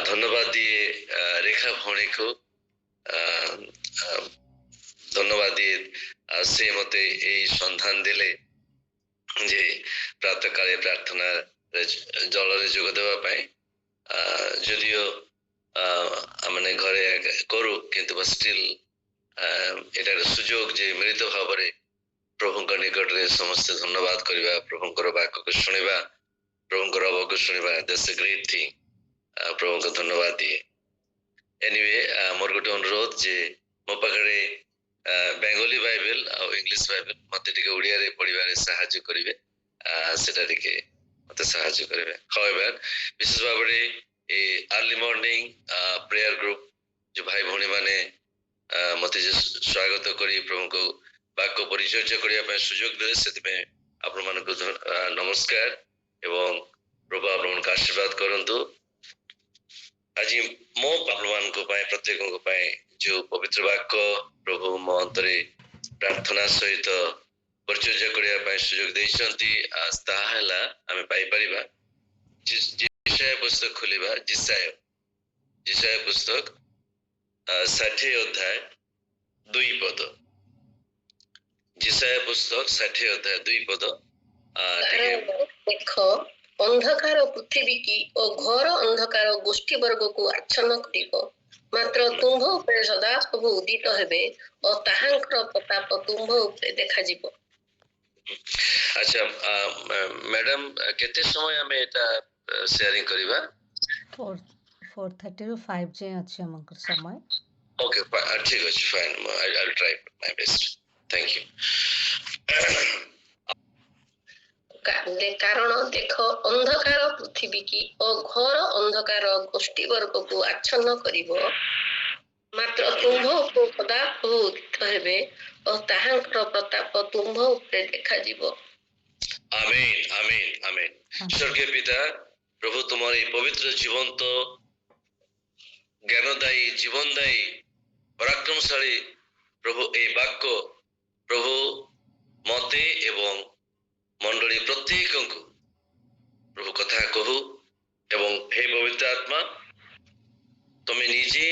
ধন্যবাদ দিয়ে রেখা ভৌণীକୁ ধন্যবাদ দিয়ে ସେ ମତେ ଏଇ ସନ୍ଧାନ ଦେଲେ ଯେ ପ୍ରାତଃକାଳେ ପ୍ରାର୍ଥନା ଜଳରେ ଯୋଗ ଦେବା ପାଇଁ ଯଦିଓ ଆମେ ଘରେ କରୁ କିନ୍ତୁ ଷ୍ଟିଲ୍ ଏଟାର ସୁଯୋଗ ଯେ ମିଳିତ ଭାବରେ ପ୍ରଭୁଙ୍କ ନିକଟରେ ସମସ୍ତେ ଧନ୍ୟବାଦ କରିବା, ପ୍ରଭୁଙ୍କର ବାକ୍ୟକୁ ଶୁଣିବା, ପ୍ରଭୁଙ୍କର ଅବକୁ ଶୁଣିବା, that's a great thing। ପ୍ରଭୁଙ୍କୁ ଧନ୍ୟବାଦ ଦିଏ। ଏନିୱେ ମୋର ଗୋଟେ ଅନୁରୋଧ ଯେ ମୋ ପାଖରେ ବେଙ୍ଗୋଲି ବାଇବେଲ ଆଉ ଇଂଲିଶ ବାଇବେଲ ମତେ ଟିକେ ଓଡ଼ିଆରେ ପଢିବାରେ ସାହାଯ୍ୟ କରିବେ, ସେଟା ଟିକେ ମତେ ସାହାଯ୍ୟ କରିବେ। However, ବିଶେଷ ଭାବରେ ଏ ଆର୍ଲି ମର୍ଣ୍ଣିଂ ପ୍ରେୟାର ଗ୍ରୁପ ଯୋଉ ଭାଇ ଭଉଣୀ ମାନେ ମତେ ଯେ ସ୍ୱାଗତ କରି ପ୍ରଭୁଙ୍କୁ ବାକ୍ୟ ପରିଚର୍ଯା କରିବା ପାଇଁ ସୁଯୋଗ ଦେଲେ, ସେଥିପାଇଁ ଆପଣମାନଙ୍କୁ ନମସ୍କାର ଏବଂ ପ୍ରଭୁ ଆପଣଙ୍କୁ ଆଶୀର୍ବାଦ କରନ୍ତୁ। ଆଜି ମୋ ଆପଣମାନଙ୍କ ପାଇଁ ପ୍ରତ୍ୟେକଙ୍କ ପାଇଁ ଯୋଉ ପବିତ୍ର ବାକ୍ୟ ପ୍ରଭୁ ମୋ ଅନ୍ତରେ ପ୍ରାର୍ଥନା ସହିତ ପରିଚର୍ଯା କରିବା ପାଇଁ ସୁଯୋଗ ଦେଇଛନ୍ତି, ତାହା ହେଲା ଆମେ ପାଇପାରିବା ଜିସାୟା ପୁସ୍ତକ ଖୋଲିବା। ଜିସାୟା ପୁସ୍ତକ 60 ଅଧ୍ୟାୟ 2 ପଦ। ଜିସାୟା ପୁସ୍ତକ 60 ଅଧ୍ୟାୟ 2 ପଦ। ଦେଖ, ଅନ୍ଧକାର ପୃଥିବୀକି ଓ ଘୋର ଅନ୍ଧକାର ଗୋଷ୍ଠୀ ବର୍ଗକୁ ଆଚ୍ଛନ୍ନ କରିବ, ମାତ୍ର ତୁମ୍ଭ ଉପରେ ସଦାପ୍ରଭୁ ଉଦିତ ହେବେ ଓ ତାହାଙ୍କର ପ୍ରତାପ ତୁମ୍ଭ ଉପରେ ଦେଖାଯିବ। ଆଚ୍ଛା ମ୍ୟାଡାମ, କେତେ ସମୟ ଆମେ ଏଟା ସେୟାରିଂ କରିବା? 4:30 ରୁ 5 ଯାଏଁ ଅଛି ଆମଙ୍କର ସମୟ। ଓକେ, ଠିକ ଅଛି, fine. I will try my best. Thank you. କାରଣ ଦେଖ, ଅନ୍ଧକାର ପୃଥିବୀକି ଓ ଘୋର ଅନ୍ଧକାର ଗୋଷ୍ଠୀ ବର୍ଗକୁ ଆଚ୍ଛନ୍ନ କରିବ, ମାତ୍ର ତୁମ୍ଭ ଉପରେ ସଦାପ୍ରଭୁ ଉଦିତ ହେବେ ଓ ତାହାଙ୍କର ପ୍ରତାପ ତୁମ୍ଭ ଉପରେ ଦେଖାଯିବ। ଆମେନ୍, ଆମେନ୍, ଆମେନ୍। ସ୍ୱର୍ଗୀୟ ପିତା ପ୍ରଭୁ, ତୁମର এই পবিত্র জীবন্ত জ্ঞানদায়ী জীবনদায়ী পরাক্রমশালী প্রভু এই বাক্য প্রভু মতে এবং মণ্ডলী প্রত্যেকଙ୍କୁ প্রভু কথা কহু এবং হে পবিত্র আত্মা, তুমি নিজে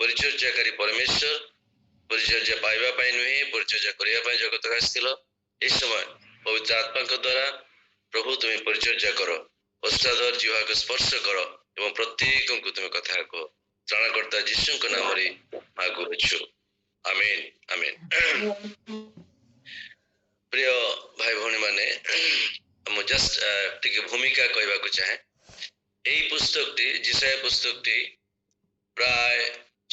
ପରିଚର୍ଯାକାରୀ ପରମେଶ୍ୱର, ପରିଚର୍ଯା ପାଇବା ପାଇଁ ନୁହେଁ, ପରିଚର୍ଯା କରିବା ପାଇଁ ଜଗତକୁ ଆସିଥିଲ। এই সময় ପବିତ୍ର ଆତ୍ମାଙ୍କ ଦ୍ୱାରା ପ୍ରଭୁ ତୁମେ ପରିଚର୍ଯା କର, ଓଷ୍ଠାଧର ଜିହ୍ବାକୁ ସ୍ପର୍ଶ କର ଏବଂ ପ୍ରତ୍ୟେକଙ୍କୁ ତୁମେ କଥା କୁହ। ତ୍ରାଣକର୍ତ୍ତା ଯୀଶୁଙ୍କ ନାମରେ ମାଗୁଅଛୁ, ଆମେନ୍, ଆମେନ୍। ପ୍ରିୟ ଭାଇ ଭଉଣୀ ମାନେ, ମୁଁ ଜଷ୍ଟ ଟିକେ ଭୂମିକା କହିବାକୁ ଚାହେଁ। এই ପୁସ୍ତକଟି, ଜିସାୟା ପୁସ୍ତକଟି ପ୍ରାୟ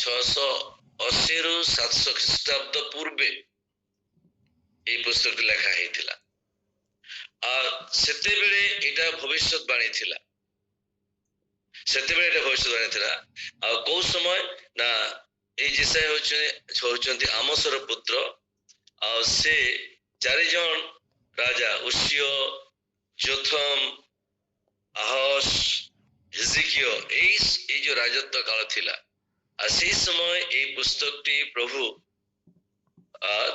680 ରୁ 700 ଖ୍ରୀଷ୍ଟାବ୍ଦ ପୂର୍ବେ এই ପୁସ୍ତକଟି ଲେଖା ହେଇଥିଲା। ସେତେବେଳେ ଏଇଟା ଭବିଷ୍ୟତବାଣୀ ଥିଲା। ଆଉ କୋଉ ସମୟ ନା, ଏଇ ଜିସାୟା ହଉଛନ୍ତି ଆମୋସର ପୁତ୍ର। ଆଉ ସେ 4 ଜଣ ରାଜା, ଉସିୟ, ଯୋଥମ, ଆହସ, ହିଜକିୟ, এই ଯୋଉ ରାଜତ୍ୱ କାଳ ଥିଲା। ଆଉ ସେଇ ସମୟ এই ପୁସ୍ତକଟି ପ୍ରଭୁ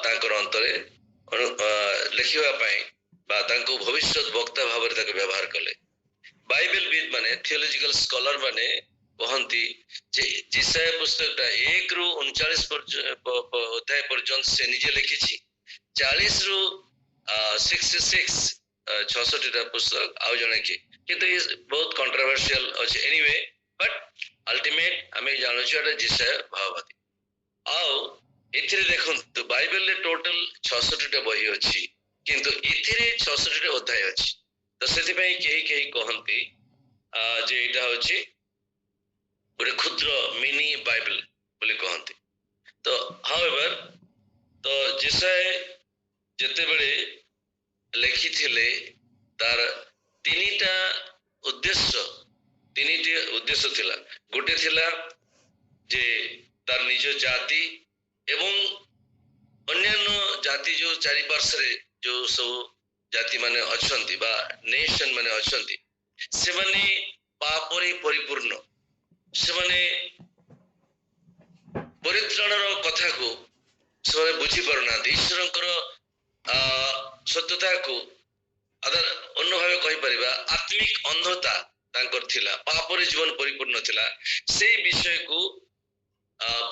ତାଙ୍କର ଅନ୍ତରେ ଲେଖିବା ପାଇଁ ବା ତାଙ୍କୁ ଭବିଷ୍ୟତ ବକ୍ତା ଭାବରେ ତାକୁ ବ୍ୟବହାର କଲେ। ବାଇବେଲ ବିଦ୍ ମାନେ, ଥିଓଲୋଜିକାଲ ସ୍କଲର ମାନେ କହନ୍ତି ଯେ ଜିସାୟା ପୁସ୍ତକଟା 1 ରୁ 39 ଅଧ୍ୟାୟ ପର୍ଯ୍ୟନ୍ତ ସେ ନିଜେ ଲେଖିଛି। 40 ରୁ 66ଟା ପୁସ୍ତକ ଆଉ ଜଣେ କିଏ, କିନ୍ତୁ ବହୁତ କଣ୍ଟ୍ରୋଭର୍ସିଆଲ ଅଛି। ଏନିୱେ, ବଟ୍ ଅଲ୍ଟିମେଟ ଆମେ ଜାଣୁଛୁ ଏଟା ଜିସାୟା ଭାବବାଦୀ। ଆଉ ଏଥିରେ ଦେଖନ୍ତୁ, ବାଇବେଲରେ ଟୋଟାଲ 66ଟା ବହି ଅଛି, କିନ୍ତୁ ଏଥିରେ 66ଟା ଅଧ୍ୟାୟ ଅଛି। ତ ସେଥିପାଇଁ କେହି କହନ୍ତି ଯେ ଏଇଟା ହଉଛି ଗୋଟେ କ୍ଷୁଦ୍ର ମିନି ବାଇବେଲ ବୋଲି କହନ୍ତି। ତ ହାଉଏଭର, ତ ଜିସାୟା ଯେତେବେଳେ ଲେଖିଥିଲେ, ତାର ତିନିଟି ଉଦ୍ଦେଶ୍ୟ ଥିଲା। ଗୋଟେ ଥିଲା ଯେ ତାର ନିଜ ଜାତି ଏବଂ ଅନ୍ୟାନ୍ୟ ଜାତି ଯୋଉ ଚାରିପାର୍ଶ୍ୱରେ ଯୋଉ ସବୁ ଜାତି ମାନେ ଅଛନ୍ତି ବା ନେସନ ମାନେ ଅଛନ୍ତି, ସେମାନେ ପାପରେ ପରିପୂର୍ଣ୍ଣ, ସେମାନେ ପରିତ୍ରାଣର କଥାକୁ ସେମାନେ ବୁଝିପାରୁନାହାନ୍ତି। ଈଶ୍ୱରଙ୍କର ସତ୍ୟତାକୁ ଅନ୍ୟ ଭାବେ କହିପାରିବା, ଆତ୍ମିକ ଅନ୍ଧତା ତାଙ୍କର ଥିଲା, ପାପରେ ଜୀବନ ପରିପୂର୍ଣ୍ଣ ଥିଲା, ସେଇ ବିଷୟକୁ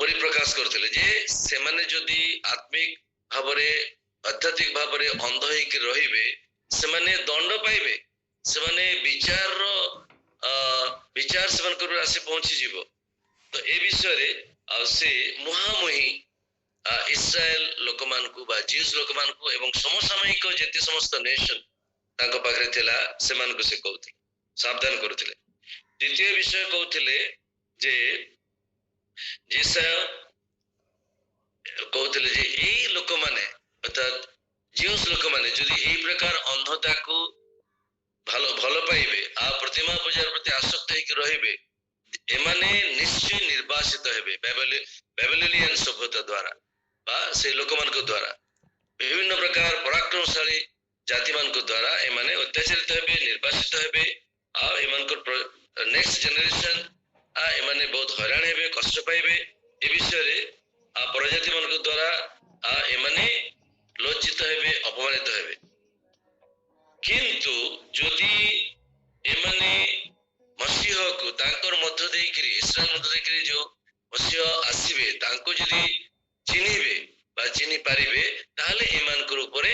ପରିପ୍ରକାଶ କରୁଥିଲେ ଯେ ସେମାନେ ଯଦି ଆତ୍ମିକ ଭାବରେ ଆଧ୍ୟାତ୍ମିକ ଭାବରେ ଅନ୍ଧ ହେଇକି ରହିବେ ସେମାନେ ଦଣ୍ଡ ପାଇବେ, ସେମାନେ ବିଚାର ସେମାନଙ୍କର ଆସି ପହଞ୍ଚିଯିବ। ତ ଏ ବିଷୟରେ ସେ ମୁହାଁମୁହିଁ ଇସ୍ରାଏଲ ଲୋକମାନଙ୍କୁ ବା ଜିଉସ୍ ଲୋକମାନଙ୍କୁ ଏବଂ ସମସାମୟିକ ଯେତେ ସମସ୍ତ ନେସନ ତାଙ୍କ ପାଖରେ ଥିଲା ସେମାନଙ୍କୁ ସେ କହୁଥିଲେ, ସାବଧାନ କରୁଥିଲେ। ଦ୍ୱିତୀୟ ବିଷୟ କହୁଥିଲେ ଯେ ଯିଶାୟ କହୁଥିଲେ ଯେ ଏଇ ଲୋକମାନେ ଅର୍ଥାତ୍ ଜିଉସ୍ ଲୋକମାନେ ଯଦି ଏଇ ପ୍ରକାର ଅନ୍ଧତାକୁ ଭଲ ପାଇବେ ଆଉ ପ୍ରତିମା ପୂଜାର ପ୍ରତି ଆସକ୍ତ ହେଇକି ରହିବେ, ଏମାନେ ନିଶ୍ଚୟ ନିର୍ବାସିତ ହେବେ ବାବିଲୋନିଆନ ସଭ୍ୟତା ଦ୍ୱାରା ବା ସେଇ ଲୋକମାନଙ୍କ ଦ୍ୱାରା। ବିଭିନ୍ନ ପ୍ରକାର ପରାକ୍ରମଶାଳୀ ଜାତି ମାନଙ୍କ ଦ୍ୱାରା ଏମାନେ ଅତ୍ୟାଚାରିତ ହେବେ, ନିର୍ବାସିତ ହେବେ ଆଉ ଏମାନଙ୍କର ନେକ୍ସଟ ଜେନେରେସନ ଏମାନେ ବହୁତ ହଇରାଣ ହେବେ, କଷ୍ଟ ପାଇବେ। ଏ ବିଷୟରେ ପ୍ରଜାତି ମାନଙ୍କ ଦ୍ୱାରା ଏମାନେ ଲଜ୍ଜିତ ହେବେ, ଅପମାନିତ ହେବେ। କିନ୍ତୁ ଯଦି ଏମାନେ ମସିହକୁ ତାଙ୍କର ମଧ୍ୟ ଦେଇକିରି ଇସ୍ରାଏଲ ମଧ୍ୟ ଦେଇକିରି ଯୋଉ ମସିହ ଆସିବେ ତାଙ୍କୁ ଯଦି ଚିହ୍ନିବେ ବା ଚିହ୍ନି ପାରିବେ ତାହେଲେ ଏମାନଙ୍କର ଉପରେ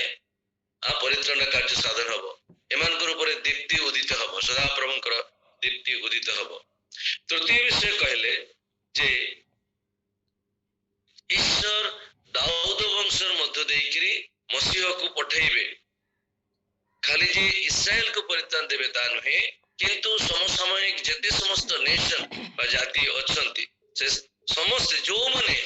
ପରିତ୍ରାଣ କାର୍ଯ୍ୟ ସାଧନ ହବ, ଏମାନଙ୍କର ଉପରେ ଦୀପ୍ତି ଉଦିତ ହବ, ସଦାପ୍ରଭୁଙ୍କର ଦୀପ୍ତି ଉଦିତ ହବ। ତୃତୀୟ ବିଷୟ କହିଲେ ଯେ ଈଶ୍ୱର ଦାଉଦ ବଂଶର ମଧ୍ୟ ଦେଇକିରି ମସିହକୁ ପଠେଇବେ, ଖାଲି ଯେ ଇସ୍ରାଏଲକୁ ପରିତ୍ରାଣ ଦେବେ ତା ନୁହେଁ, କିନ୍ତୁ ସମସାମୟିକ ଯେତେ ସମସ୍ତ ନେସନ ବା ଜାତି ଅଛନ୍ତି ସେ ସମସ୍ତେ ଯୋଉମାନେ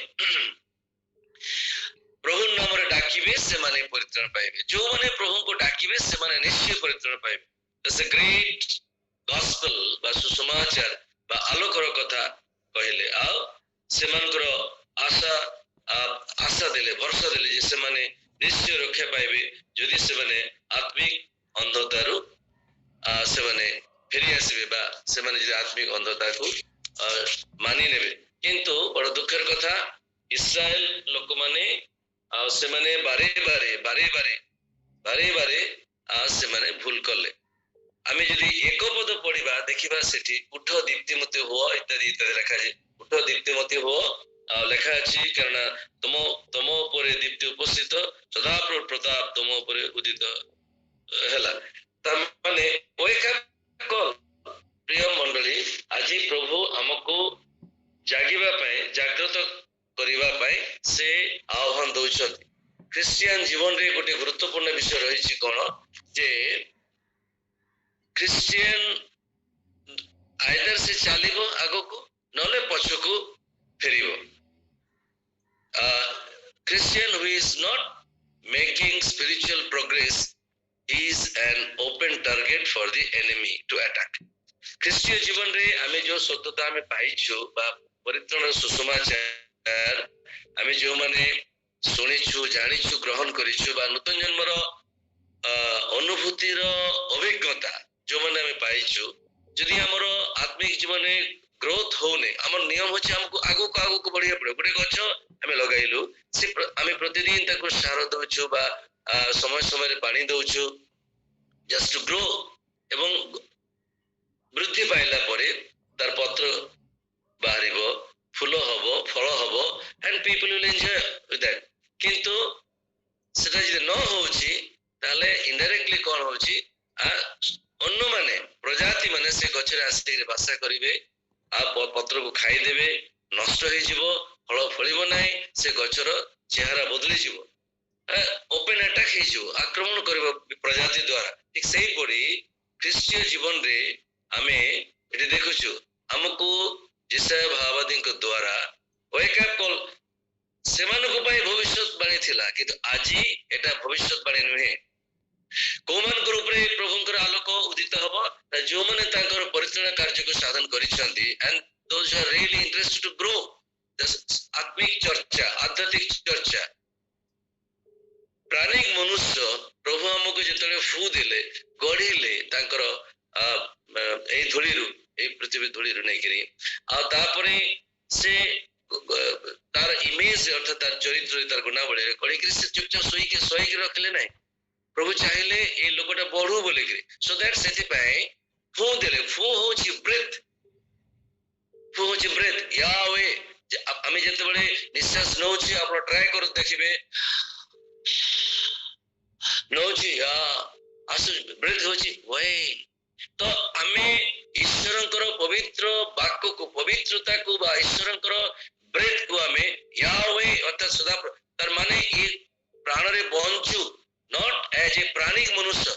ପ୍ରଭୁ ନାମରେ ଡାକିବେ ସେମାନେ ପରିତ୍ରାଣ ପାଇବେ, ଯୋଉମାନେ ପ୍ରଭୁଙ୍କୁ ଡାକିବେ ସେମାନେ ନିଶ୍ଚୟ ପରିତ୍ରାଣ ପାଇବେ। ସେ ଗ୍ରେଟ୍ ଗସ୍ପେଲ ବା ସୁସମାଚାର ବା ଆଲୋକର କଥା କହିଲେ ଆଉ ସେମାନଙ୍କର ଆଶା ଦେଲେ, ଭରସା ଦେଲେ ଯେ ସେମାନେ ନିଶ୍ଚୟ ରକ୍ଷା ପାଇବେ ଯଦି ସେମାନେ ଆତ୍ମିକ ଅନ୍ଧତାରୁ ସେମାନେ ଫେରି ଆସିବେ ବା ସେମାନେ ଯଦି ଆତ୍ମିକ ଅନ୍ଧତାକୁ ମାନି ନେବେ। କିନ୍ତୁ ବଡ ଦୁଃଖର କଥା ଇସ୍ରାଏଲ ଲୋକମାନେ ସେମାନେ ବାରେ ବାରେ ସେମାନେ ଭୁଲ କଲେ। ଆମେ ଯଦି ଏକ ପଦ ପଢିବା ଦେଖିବା ସେଠି ଉଠ ଦୀପ୍ତିମତୀ ହୁଅ ଇତ୍ୟାଦି ଇତ୍ୟାଦି ଲେଖାଯାଏ। ଉଠ ଦୀପ୍ତିମତୀ ହୁଅ ଲେଖା ଅଛି, କାରଣ ତମ ଉପରେ ଦୀପ୍ତି ଉପସ୍ଥିତ, ସଦାପ୍ରଭୁ ପ୍ରତାପ ତମ ଉପରେ ଉଦିତ ହେଲା। ତାମାନେ ପ୍ରିୟ ମଣ୍ଡଳୀ, ଆଜି ପ୍ରଭୁ ଆମକୁ ଜାଗିବା ପାଇଁ, ଜାଗ୍ରତ କରିବା ପାଇଁ ସେ ଆହ୍ୱାନ ଦଉଛନ୍ତି। ଖ୍ରୀଷ୍ଟିଆନ ଜୀବନରେ ଗୋଟେ ଗୁରୁତ୍ୱପୂର୍ଣ୍ଣ ବିଷୟ ରହିଛି କଣ ଯେ ଖ୍ରୀଷ୍ଟିଆନ ଆଇଦର ସେ ଚାଲିବ ଆଗକୁ ନହେଲେ ପଛକୁ ଫେରିବ। Christian who is not making spiritual progress is an open target for the enemy to attack. ଖ୍ରୀଷ୍ଟୀୟ ଜୀବନରେ ଆମେ ଯୋଉ ସତ୍ୟତା ଆମେ ପାଇଛୁ ବା ପରିତ୍ରାଣ ସୁସମାଚାର ଆମେ ଯୋଉମାନେ ଶୁଣିଛୁ, ଜାଣିଛୁ, ଗ୍ରହଣ କରିଛୁ ବା ନୂତନ ଜନ୍ମର ଅନୁଭୂତିର ଅଭିଜ୍ଞତା ଯୋଉମାନେ ଆମେ ପାଇଛୁ, ଯଦି ଆମର ଆତ୍ମିକ ଜୀବନରେ ଗ୍ରୋଥ ହଉନି, ଆମର ନିୟମ ହଉଛି ଆମକୁ ଆଗକୁ ବଢିବାକୁ ପଡିବ। ଗୋଟେ ଗଛ ଆମେ ଲଗାଇଲୁ, ଆମେ ପ୍ରତିଦିନ ତାକୁ ସାର ଦଉଛୁ ବା ସମୟ ସମୟରେ ପାଣି ଦଉଛୁ just to grow, ଏବଂ ବୃଦ୍ଧି ପାଇଲା ପରେ ତାର ପତ୍ର ବାହାରିବ, ଫୁଲ ହବ, ଫଳ ହବ and people will enjoy with that। କିନ୍ତୁ ସେଟା ଯଦି ନ ହଉଛି ତାହେଲେ ଇନଡାଇରେକ୍ଟଲି କଣ ହଉଛି, ଅନ୍ୟମାନେ ପ୍ରଜାତି ମାନେ ସେ ଗଛରେ ଆସିକି ବାସା କରିବେ ଆଉ ପତ୍ରକୁ ଖାଇଦେବେ, ନଷ୍ଟ ହେଇଯିବ, ଫଳ ଫଳିବ ନାହିଁ, ସେ ଗଛର ଚେହେରା ବଦଳିଯିବ, ଓପେନ ଆଟାକ ହେଇଯିବ, ଆକ୍ରମଣ କରିବ ପ୍ରଜାତି ଦ୍ୱାରା। ଠିକ ସେଇପରି ଖ୍ରୀଷ୍ଟୀୟ ଜୀବନରେ ଆମେ ଏଠି ଦେଖୁଛୁ ଆମକୁ ଯିଶାୟ ଭାବବାଦୀଙ୍କ ଦ୍ୱାରା ୱେକ୍ ଅପ୍ କଲ୍ ସେମାନଙ୍କ ପାଇଁ ଭବିଷ୍ୟତବାଣୀ ଥିଲା, କିନ୍ତୁ ଆଜି ଏଟା ଭବିଷ୍ୟତବାଣୀ ନୁହେଁ। କୋଉମାନଙ୍କର ଉପରେ ପ୍ରଭୁଙ୍କର ଆଲୋକ ଉଦିତ ହବ, ଯୋଉମାନେ ତାଙ୍କର ପରିତ୍ରାଣ କାର୍ଯ୍ୟକୁ ସାଧନ କରିଛନ୍ତି and those who are really interested to grow ଆତ୍ମିକ ଚର୍ଚ୍ଚା, ଆଧ୍ୟାତ୍ମିକ ଚର୍ଚ୍ଚା। ପ୍ରାଣିକ ମନୁଷ୍ୟ ପ୍ରଭୁ ଆମକୁ ଯେତେବେଳେ ଫୁ ଦେଲେ, ଗଢିଲେ ତାଙ୍କର ଏଇ ଧୂଳିରୁ, ଏଇ ପୃଥିବୀ ଧୂଳିରୁ ନେଇକିରି, ଆଉ ତାପରେ ସେ ତାର ଇମେଜ ଅର୍ଥାତ ତାର ଚରିତ୍ର, ତାର ଗୁଣାବଳୀରେ ଗଢିକିରି ସେ ଚୁପଚାପ ଶୋଇକି ରଖିଲେ ନାହିଁ। ପ୍ରଭୁ ଚାହିଁଲେ ଏଇ ଲୋକଟା ବଢୁ ବୋଲିକିରି, ସୋ ଦ୍ୟାଟ ସେଥିପାଇଁ ଫୁ ଦେଲେ, ଫୁ ହଉଛି ବ୍ରେଥ, ଫୁ ହଉଛି ବ୍ରେଥ। ୟାୱେ, ଆମେ ଯେତେବେଳେ ନିଶ୍ୱାସ ନଉଛି, ଆପଣ ଟ୍ରାଏ କରୁ ଦେଖିବେ, ନଉଛି ଆସୁଛି, ବ୍ରେଥ ହଉଛି ୱେ। ତ ଆମେ ଈଶ୍ୱରଙ୍କର ପବିତ୍ର ବାକ୍ୟକୁ, ପବିତ୍ରତାକୁ ବା ଈଶ୍ୱରଙ୍କର ବ୍ରେଥକୁ ଆମେ ୟାୱେ ଅର୍ଥାତ୍ ସଦା, ତାର ମାନେ ଏ ପ୍ରାଣରେ ବଞ୍ଚୁ, ନଟ୍ ଏଜ ଏ ପ୍ରାଣୀ ମନୁଷ୍ୟ।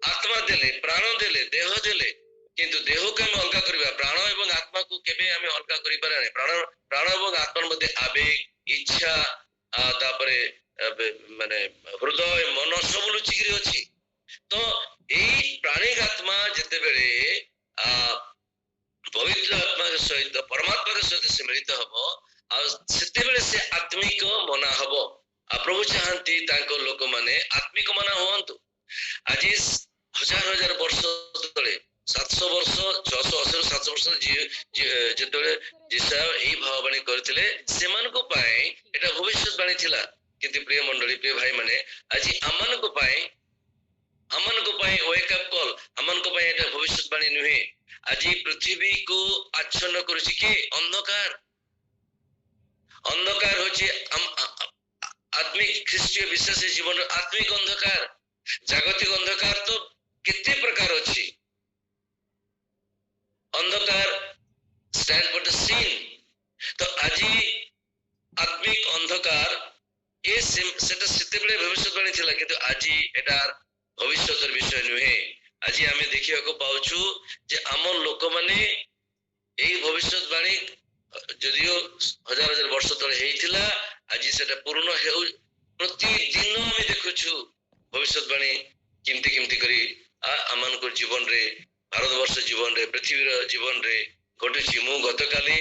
ଆତ୍ମା ଦେଲେ, ପ୍ରାଣ ଦେଲେ, ଦେହ ଦେଲେ, କିନ୍ତୁ ଦେହକୁ ଆମେ ଅଲଗା କରିବା, ପ୍ରାଣ ଏବଂ ଆତ୍ମାକୁ କେବେ ଆମେ ଅଲଗା କରିପାରିବା ନାହିଁ। ପ୍ରାଣ ଏବଂ ଆତ୍ମା ମଧ୍ୟରେ ଆବେଗ, ଇଚ୍ଛା, ତାପରେ ମାନେ ହୃଦୟ, ମନ ସବୁ ଲୁଚିକିରି ଅଛି। ତ ଏଇ ପ୍ରାଣିକ ଆତ୍ମା ଯେତେବେଳେ ପବିତ୍ର ଆତ୍ମା ସହିତ, ପରମାତ୍ମାଙ୍କ ସହିତ ସେ ମିଳିତ ହବ, ଆଉ ସେତେବେଳେ ସେ ଆତ୍ମିକ ମନା ହବ। ଆଉ ପ୍ରଭୁ ଚାହାନ୍ତି ତାଙ୍କ ଲୋକମାନେ ଆତ୍ମିକ ମନା ହୁଅନ୍ତୁ। ଆଜି ହଜାର ହଜାର ବର୍ଷ ତଳେ, 700 ବର୍ଷ, 680 700 ବର୍ଷ ଯେତେବେଳେ ଯିଶା ଏଇ ଭାବବାଣୀ କରିଥିଲେ, ସେମାନଙ୍କ ପାଇଁ ଏଟା ଭବିଷ୍ୟତବାଣୀ ଥିଲା। କିନ୍ତୁ ପ୍ରିୟ ମଣ୍ଡଳୀ, ପ୍ରିୟ ଭାଇ ମାନେ, ଆଜି ଆମମାନଙ୍କ ପାଇଁ ୱେକ୍ ଅପ୍ କଲ୍, ଆମମାନଙ୍କ ପାଇଁ ଏଟା ଭବିଷ୍ୟତବାଣୀ ନୁହେଁ। ଆଜି ପୃଥିବୀକୁ ଆଚ୍ଛନ୍ନ କରୁଛି କି ଅନ୍ଧକାର। ଅନ୍ଧକାର ହଉଛି ଆତ୍ମିକ ଖ୍ରୀଷ୍ଟୀୟ ବିଶ୍ୱାସୀ ଜୀବନର ଆତ୍ମିକ ଅନ୍ଧକାର। ଜାଗତିକ ଅନ୍ଧକାର ତ କେତେ ପ୍ରକାର ଅଛି। ଅନ୍ଧକାର stand for the sin। ତ ଆଜି ଆତ୍ମିକ ଅନ୍ଧକାର ସେଟା ସେତେବେଳେ ଭବିଷ୍ୟତବାଣୀ ଥିଲା, କିନ୍ତୁ ଆଜି ଏଟା ଭବିଷ୍ୟତର ବିଷୟ ନୁହେଁ। ଆଜି ଆମେ ଦେଖିବାକୁ ପାଉଛୁ ଯେ ଆମ ଲୋକମାନେ ଏଇ ଭବିଷ୍ୟତବାଣୀ ଯଦିଓ ହଜାର ହଜାର ବର୍ଷ ତଳେ ହେଇଥିଲା, ଆଜି ସେଟା ପୂର୍ଣ୍ଣ ହେଉ। ପ୍ରତିଦିନ ଆମେ ଦେଖୁଛୁ ଭବିଷ୍ୟତବାଣୀ କେମିତି କେମିତି କରି ଆମମାନଙ୍କ ଜୀବନରେ, ଭାରତବର୍ଷ ଜୀବନରେ, ପୃଥିବୀର ଜୀବନରେ ଘଟୁଛି। ମୁଁ ଗତକାଲି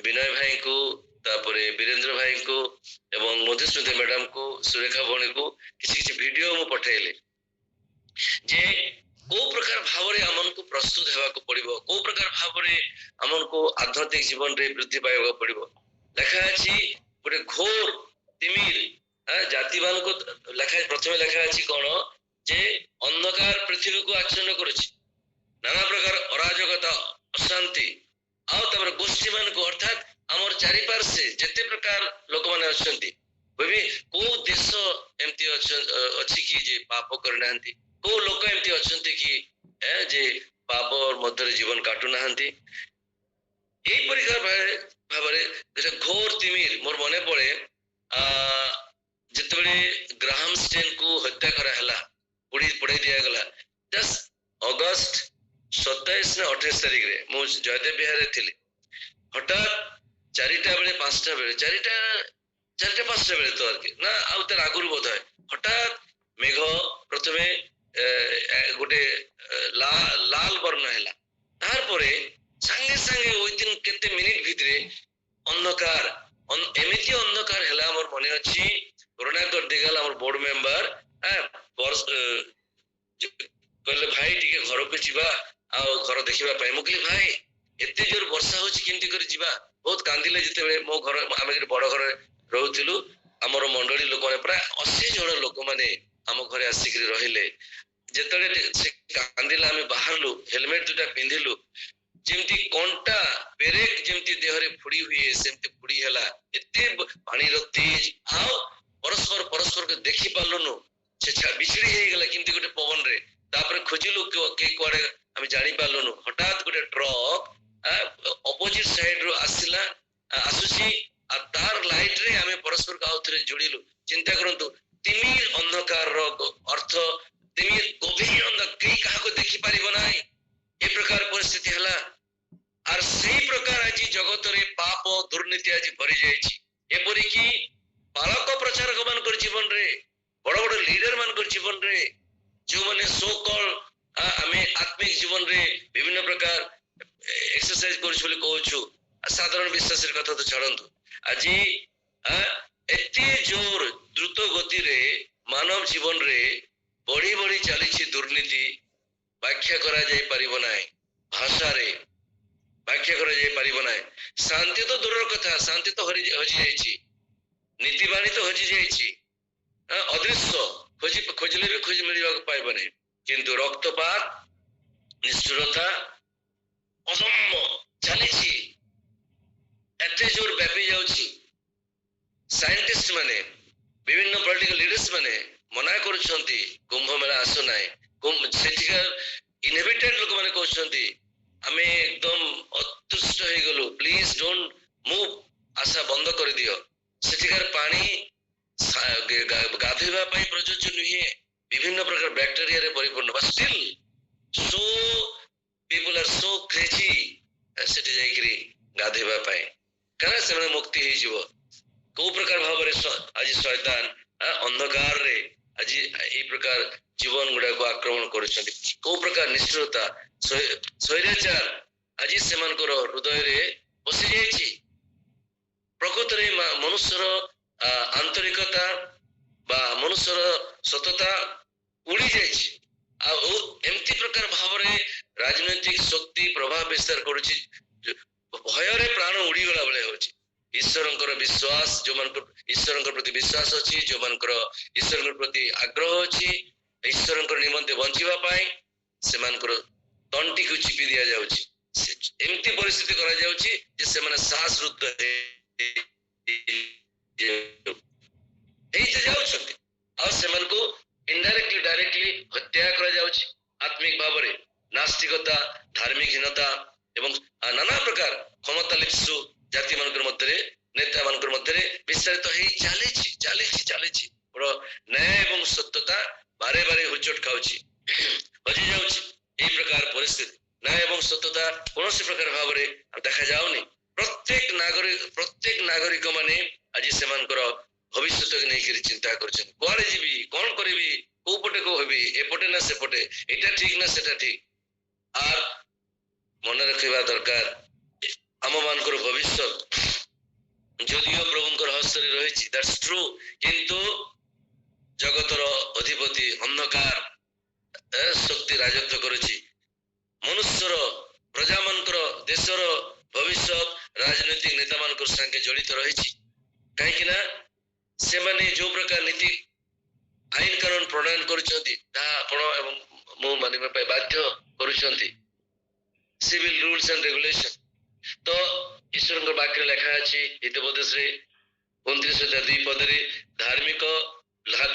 ବିନୟ ଭାଇଙ୍କୁ, ତାପରେ ବୀରେନ୍ଦ୍ର ଭାଇଙ୍କୁ ଏବଂ ମଧୁସ୍ମିତା ମ୍ୟାଡାମକୁ, ସୁରେଖା ଭଉଣୀକୁ କିଛି ଭିଡିଓ ମୁଁ ପଠେଇଲି ଯେ କୋଉ ପ୍ରକାର ଭାବରେ ଆମକୁ ପ୍ରସ୍ତୁତ ହେବାକୁ ପଡିବ, କୋଉ ପ୍ରକାର ଭାବରେ ଆମକୁ ଆଧ୍ୟାତ୍ମିକ ଜୀବନରେ ବୃଦ୍ଧି ପାଇବାକୁ ପଡିବ। ଲେଖା ଅଛି ଗୋଟେ ଘୋର ତିମିର ଜାତି ମାନଙ୍କୁ ପ୍ରଥମେ ଲେଖା ଅଛି କଣ, ଯେ ଅନ୍ଧକାର ପୃଥିବୀକୁ ଆଚ୍ଛନ୍ନ କରୁଛି, ନାନା ପ୍ରକାର ଅରାଜକତା, ଅଶାନ୍ତି, ଆଉ ତାପରେ ଗୋଷ୍ଠୀ ମାନଙ୍କୁ, ଅର୍ଥାତ୍ ଆମର ଚାରିପାର୍ଶ୍ୱରେ ଯେତେ ପ୍ରକାର ଲୋକମାନେ ଅଛନ୍ତି, କୋଉ ଦେଶ ଏମିତି ଅଛି କି ଯେ ପାପ କରିନାହାନ୍ତି, କୋଉ ଲୋକ ଏମିତି ଅଛନ୍ତି କି ଯେ ପାପ ମଧ୍ୟରେ ଜୀବନ କାଟୁନାହାନ୍ତି। ଏଇପରି ଭାବରେ ଘୋର ତିମିର। ମୋର ମନେ ପଡେ ଯେତେବେଳେ ଗ୍ରାହାମ ଷ୍ଟେନକୁ ହତ୍ୟା କରାହେଲା, ପୋଡେଇ ଦିଆଗଲା, ଅଗଷ୍ଟ 27 ନା 28 ତାରିଖରେ ମୁଁ ଜୟଦେବ ବିହାରରେ ଥିଲି। ହଠାତ୍ 4ଟା ବେଳେ 5ଟା ବେଳେ, 4ଟା 5ଟା ବେଳେ ତ ନା ଆଉ ତାର ଆଗରୁ ବୋଧ ହୁଏ, ହଠାତ୍ ମେଘ ପ୍ରଥମେ ଗୋଟେ ଲାଲ ବର୍ଣ୍ଣ ହେଲା, ତାପରେ ସାଙ୍ଗେ ସାଙ୍ଗେ ୱିଦିନ କେତେ ମିନିଟ ଭିତରେ ଅନ୍ଧକାର, ଏମିତି ଅନ୍ଧକାର ହେଲା। ମୋର ମନେ ଅଛି କରୁଣାକର ଦିଗାଲ, ଆମର ବୋର୍ଡ ମେମ୍ବର, କହିଲେ ଭାଇ ଟିକେ ଘରକୁ ଯିବା ଆଉ ଘର ଦେଖିବା ପାଇଁ। ମୁଁ କହିଲି ଭାଇ ଏତେ ଜୋର ବର୍ଷା ହଉଛି କେମିତି କରି ଯିବା। ବହୁତ କାନ୍ଦିଲେ। ଯେତେବେଳେ ମୋ ଘର, ଆମେ ଗୋଟେ ବଡ ଘରେ ରହୁଥିଲୁ, ଆମର ମଣ୍ଡଳୀ ଲୋକମାନେ ପ୍ରାୟ 80 ଜଣ ଲୋକମାନେ ଆମ ଘରେ ଆସିକିରି ରହିଲେ। ଯେତେବେଳେ ସେ କାନ୍ଦିଲା, ଆମେ ବାହାରିଲୁ, ହେଲମେଟ 2ଟା ପିନ୍ଧିଲୁ, ଯେମିତି କଣ୍ଟା ପେରେକ ଯେମିତି ଦେହରେ ଫୁଡି ହୁଏ ସେମିତି ଫୁଡି ହେଲା। ଏତେ ପାଣିର ତେଜ, ଆଉ ପରସ୍ପରକୁ ଦେଖି ପାରିଲୁନୁ, ସେ ବିଛିଡି ହେଇଗଲା କେମିତି ଗୋଟେ ପବନରେ। ତାପରେ ଖୋଜିଲୁ କିଏ କୁଆଡେ, ଆମେ ଜାଣି ପାରିଲୁନୁ। ହଠାତ୍ ଗୋଟେ ଟ୍ରକ୍ ଅପୋଜିଟ ସାଇଡ ରୁ ଆସୁଛି, ଆଉ ତାର ଲାଇଟ ରେ ଆମେ ପରସ୍ପରକୁ ଆଉ ଥରେ ଯୋଡିଲୁ। ଚିନ୍ତା କରନ୍ତୁ, ତିମିର ଅନ୍ଧକାରର ଅର୍ଥ, ତିମିର ଗଭୀର ଅନ୍ଧକାର, କେହି କାହାକୁ ଦେଖିପାରିବ ନାହିଁ, ଏ ପ୍ରକାର ପରିସ୍ଥିତି ହେଲା। আর সেই প্রকার আজ জগତରେ পাপ দুর্নীতি আজ ভরি যাইছি। এপরিকি বালক প্রচারক ମାନଙ୍କର ଜୀବନରେ, ବଡ ବଡ ଲିଡର ମାନଙ୍କର ଜୀବନରେ, ଯୋଉମାନେ ସୋ କଲ ଆମେ ଆତ୍ମିକ ଜୀବନରେ ବିଭିନ୍ନ ପ୍ରକାର ଏକ୍ସରସାଇଜ କରୁଛୁ ବୋଲି କହୁଛୁ, ସାଧାରଣ ବିଶ୍ୱାସର କଥା ତ ଛାଡନ୍ତୁ। ଆଜି ଏତେ ଜୋର ଦ୍ରୁତ ଗତିରେ ମାନବ ଜୀବନରେ ବଢି ବଢି ଚାଲିଛି ଦୁର୍ନୀତି, ବ୍ୟାଖ୍ୟା କରାଯାଇ ପାରିବ ନାହିଁ, ଭାଷାରେ ବ୍ୟାଖ୍ୟା କରାଯାଇ ପାରିବ ନାହିଁ। ଶାନ୍ତି ତ ଦୂରର କଥା, ଶାନ୍ତି ତ ହଜି ଯାଇଛି, ନୀତିବାଣୀ ତ ହଜି ଯାଇଛି, ଅଦୃଶ୍ୟ, ଖୋଜିଲେ ବି ଖୋଜି ମିଳିବାକୁ ପାଇବ ନାହିଁ। କିନ୍ତୁ ରକ୍ତପାତ, ନିଷ୍ଠୁରତା ଅଦମ୍ୟ ଚାଲିଛି, ଏତେ ଜୋର ବ୍ୟାପି ଯାଉଛି। ସାଇଣ୍ଟିଷ୍ଟ ମାନେ, ବିଭିନ୍ନ ପଲିଟିକାଲ ଲିଡର୍ସ ମାନେ ମନା କରୁଛନ୍ତି କୁମ୍ଭ ମେଳା ଆସୁ ନାହିଁ। ସେଠିକାର ଇନହେବିଟେଣ୍ଟ ଲୋକମାନେ କହୁଛନ୍ତି ଆମେ ଏକଦମ ଅତୃଷ୍ଟ ହେଇଗଲୁ, ପ୍ଲିଜ ଡୋଣ୍ଟ ମୁଭ, ଆଶା ବନ୍ଦ କରିଦିଅ। ସେଠିକାର ପାଣି ଗାଧୋଇବା ପାଇଁ ପ୍ରଯୁଜ୍ୟ ନୁହେଁ, ବିଭିନ୍ନ ପ୍ରକାର ବ୍ୟାକ୍ଟେରିଆରେ ପରିପୂର୍ଣ୍ଣ। ବା ଷ୍ଟିଲ୍ ସୋ ପିପୁଲ ଆର୍ ସୋ କ୍ରେଜି ସେଠି ଯାଇକିରି ଗାଧୋଇବା ପାଇଁ, କାରଣ ସେମାନେ ମୁକ୍ତି ହେଇଯିବ। କୋଉ ପ୍ରକାର ଭାବରେ ଆଜି ଶୈତାନ ଅନ୍ଧକାରରେ ଆଜି ଏଇ ପ୍ରକାର ଜୀବନ ଗୁଡାକୁ ଆକ୍ରମଣ କରୁଛନ୍ତି, କୋଉ ପ୍ରକାର ନିଷ୍ଠୁରତା ସ୍ୱୈରାଚାର ଆଜି ସେମାନଙ୍କର ହୃଦୟରେ ପଶି ଯାଇଛି। ପ୍ରକୃତରେ ମନୁଷ୍ୟର ଆନ୍ତରିକତା ବା ମନୁଷ୍ୟର ସତତା ଉଡି ଯାଇଛି। ଆଉ ଏମିତି ପ୍ରକାର ଭାବରେ ରାଜନୈତିକ ଶକ୍ତି ପ୍ରଭାବ ବିସ୍ତାର କରୁଛି, ଭୟରେ ପ୍ରାଣ ଉଡିଗଲା ଭଳିଆ ହଉଛି। ଈଶ୍ୱରଙ୍କର ବିଶ୍ୱାସ, ଯୋଉମାନଙ୍କର ଈଶ୍ୱରଙ୍କ ପ୍ରତି ବିଶ୍ୱାସ ଅଛି, ଯୋଉମାନଙ୍କର ଈଶ୍ୱରଙ୍କ ପ୍ରତି ଆଗ୍ରହ ଅଛି, ଈଶ୍ୱରଙ୍କର ନିମନ୍ତେ ବଞ୍ଚିବା ପାଇଁ ସେମାନଙ୍କର ତଣ୍ଟିକୁ ଚିପି ଦିଆଯାଉଛି। ଏମିତି ପରିସ୍ଥିତି କରାଯାଉଛି ଯେ ସେମାନେ ଶ୍ୱାସରୁଦ୍ଧ ହେଇତ ଯାଉଛନ୍ତି, ଆଉ ସେମାନଙ୍କୁ ଇନଡାଇରେକ୍ଟଲି ଡାଇରେକ୍ଟଲି ହତ୍ୟା କରାଯାଉଛି। ଆତ୍ମିକ ଭାବରେ ନାସ୍ତିକତା, ଧାର୍ମିକହୀନତା ଏବଂ ନାନା ପ୍ରକାର କ୍ଷମତା ଲିପ୍ସୁ ଜାତି ମାନଙ୍କର ମଧ୍ୟରେ, ନେତା ମାନଙ୍କର ମଧ୍ୟରେ ବିସ୍ତାରିତ ହେଇ ଚାଲିଛି ଚାଲିଛି ଚାଲିଛି। ବଡ ନ୍ୟାୟ ଏବଂ ସତ୍ୟତା ବାରେ ବାରେ ହୁଚଟ ଖାଉଛି, ହଜି ଯାଉଛି। ଏଇ ପ୍ରକାର ପରିସ୍ଥିତି, ନ୍ୟାୟ ଏବଂ ସତ୍ୟତା କୌଣସି ପ୍ରକାର ଭାବରେ ଦେଖାଯାଉନି। ପ୍ରତ୍ୟେକ ନାଗରିକ ମାନେ ଆଜି ସେମାନଙ୍କର ଭବିଷ୍ୟତକୁ ନେଇକରି ଚିନ୍ତା କରୁଛନ୍ତି, କୁଆଡେ ଯିବି, କଣ କରିବି, କୋଉ ପଟେ କୋଉ ହେବି, ଏପଟେ ନା ସେପଟେ, ଏଇଟା ଠିକ ନା ସେଟା ଠିକ। আর মনে ରଖିବା ଦରକାର ଆମ ମାନଙ୍କର ଭବିଷ୍ୟତ ଯଦିଓ ପ୍ରଭୁଙ୍କର ହସ୍ତରେ ରହିଛି, ଦ୍ୟାଟ୍ସ ଟ୍ରୁ, କିନ୍ତୁ ଜଗତର ଅଧିପତି ଅନ୍ଧକାର ଶକ୍ତି ରାଜତ୍ୱ କରୁଛି। ମନୁଷ୍ୟର, ପ୍ରଜାମାନଙ୍କର, ଦେଶର ଭବିଷ୍ୟତ ରାଜନୈତିକ ନେତା ମାନଙ୍କର ସାଙ୍ଗେ ଜଡିତ ରହିଛି। କାହିଁକି ନା ସେମାନେ ଯୋଉ ପ୍ରକାର ନୀତି ଆଇନ କାନୁନ ପ୍ରଣୟନ କରୁଛନ୍ତି ତାହା ଆପଣ ଏବଂ ମୁଁ ମାନିବା ପାଇଁ ବାଧ୍ୟ କରୁଛନ୍ତି, ସିଭିଲ ରୁଲସ ଆଣ୍ଡ ରେଗୁଲେସନ। ତ ଈଶ୍ୱରଙ୍କ ବାକ୍ୟରେ ଲେଖା ଅଛି ହିତୋପଦେଶରେ 29 ପଦରେ, ଧାର୍ମିକ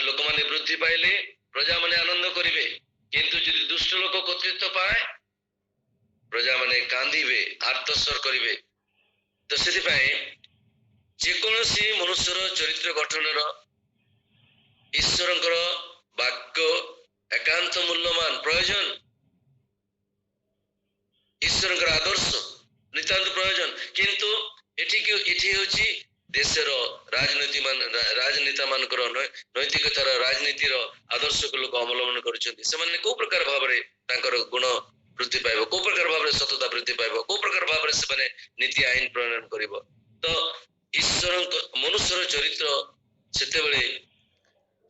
ଲୋକମାନେ ବୃଦ୍ଧି ପାଇଲେ ପ୍ରଜାମାନେ ଆନନ୍ଦ କରିବେ, କିନ୍ତୁ ଯଦି ଦୁଷ୍ଟ ଲୋକ କର୍ତ୍ତୃତ୍ୱ ପାଏ ପ୍ରଜାମାନେ କାନ୍ଦିବେ, ଆର୍ତ୍ତସ୍ୱର କରିବେ। ତ ସେଥିପାଇଁ ଯେକୌଣସି ମନୁଷ୍ୟର ଚରିତ୍ର ଗଠନର ଈଶ୍ୱରଙ୍କର ବାକ୍ୟ ଏକାନ୍ତ ମୂଲ୍ୟବାନ, ପ୍ରয়োଜନ। ଈଶ୍ୱରଙ୍କର ଆଦର୍ଶ ନିତାନ୍ତ ପ୍ରୟୋଜନ, କିନ୍ତୁ ଏଠି ହେଉଛି ଦେଶର ରାଜନେତା ମାନଙ୍କର ନୈତିକତାର, ରାଜନୀତିର ଆଦର୍ଶକୁ ଲୋକ ଅବଲମ୍ବନ କରୁଛନ୍ତି। ସେମାନେ କୋଉ ପ୍ରକାର ଭାବରେ ତାଙ୍କର ଗୁଣ ବୃଦ୍ଧି ପାଇବ, କୋଉ ପ୍ରକାର ଭାବରେ ସତତା ବୃଦ୍ଧି ପାଇବ, କୋଉ ପ୍ରକାର ଭାବରେ ସେମାନେ ନୀତି ଆଇନ ପ୍ରଣୟନ କରିବ। ତ ଈଶ୍ୱରଙ୍କ ମନୁଷ୍ୟର ଚରିତ୍ର ସେତେବେଳେ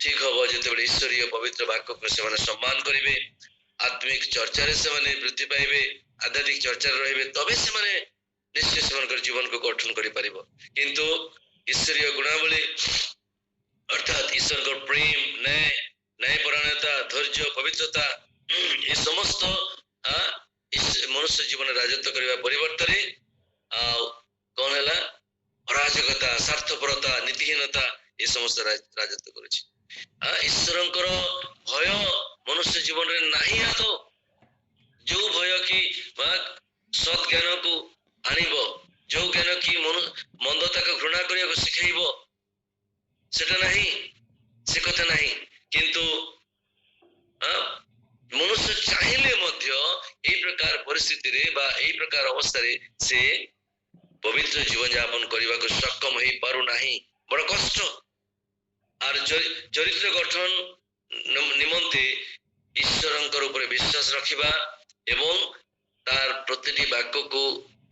ଠିକ ହବ ଯେତେବେଳେ ଈଶ୍ୱରୀୟ ପବିତ୍ର ବାକ୍ୟକୁ ସେମାନେ ସମ୍ମାନ କରିବେ, ଆତ୍ମିକ ଚର୍ଚ୍ଚାରେ ସେମାନେ ବୃଦ୍ଧି ପାଇବେ, ଆଧ୍ୟାତ୍ମିକ ଚର୍ଚ୍ଚାରେ ରହିବେ, ତବେ ସେମାନେ ନିଶ୍ଚୟ ସେମାନଙ୍କର ଜୀବନକୁ ଗଠନ କରିପାରିବ। କିନ୍ତୁ ଈଶ୍ୱରୀୟ ଗୁଣାବଳୀ ଅର୍ଥାତ୍ ଈଶ୍ୱରଙ୍କର ପ୍ରେମ, ନ୍ୟାୟପରାୟଣତା, ଧୈର୍ଯ୍ୟ, ପବିତ୍ରତା, ଏ ସମସ୍ତ ମନୁଷ୍ୟ ଜୀବନରେ ରାଜତ୍ୱ କରିବା ପରିବର୍ତ୍ତରେ ଆଉ କଣ ହେଲା, ଅରାଜକତା, ସ୍ୱାର୍ଥପରତା, ନୀତିହୀନତା ଏ ସମସ୍ତ ରାଜତ୍ୱ କରୁଛି। ଈଶ୍ୱରଙ୍କର ଭୟ ମନୁଷ୍ୟ ଜୀବନରେ ନାହିଁ ଆଦୌ। ଯୋଉ ଭୟ କି ସତ୍ ଜ୍ଞାନକୁ ଆଣିବ, ଯୋଉ ଜ୍ଞାନ କି ମନ୍ଦତାକୁ ଘୃଣା କରିବାକୁ ଶିଖେଇବ, ସେଟା ନାହିଁ, ସେ କଥା ନାହିଁ। କିନ୍ତୁ ମନୁଷ୍ୟ ଚାହିଁଲେ ମଧ୍ୟ ଏଇ ପ୍ରକାର ପରିସ୍ଥିତିରେ ବା ଏଇ ପ୍ରକାର ଅବସ୍ଥାରେ ସେ ପବିତ୍ର ଜୀବନ ଯାପନ କରିବାକୁ ସକ୍ଷମ ହେଇପାରୁନାହିଁ, ବଡ କଷ୍ଟ। আর চরিত্র গঠন নিমন্তে ঈশ্বরଙ୍କର ଉପରେ ବିଶ୍ୱାସ ରଖିବା ଏବଂ ତାର ପ୍ରତିଟି ବାକ୍ୟକୁ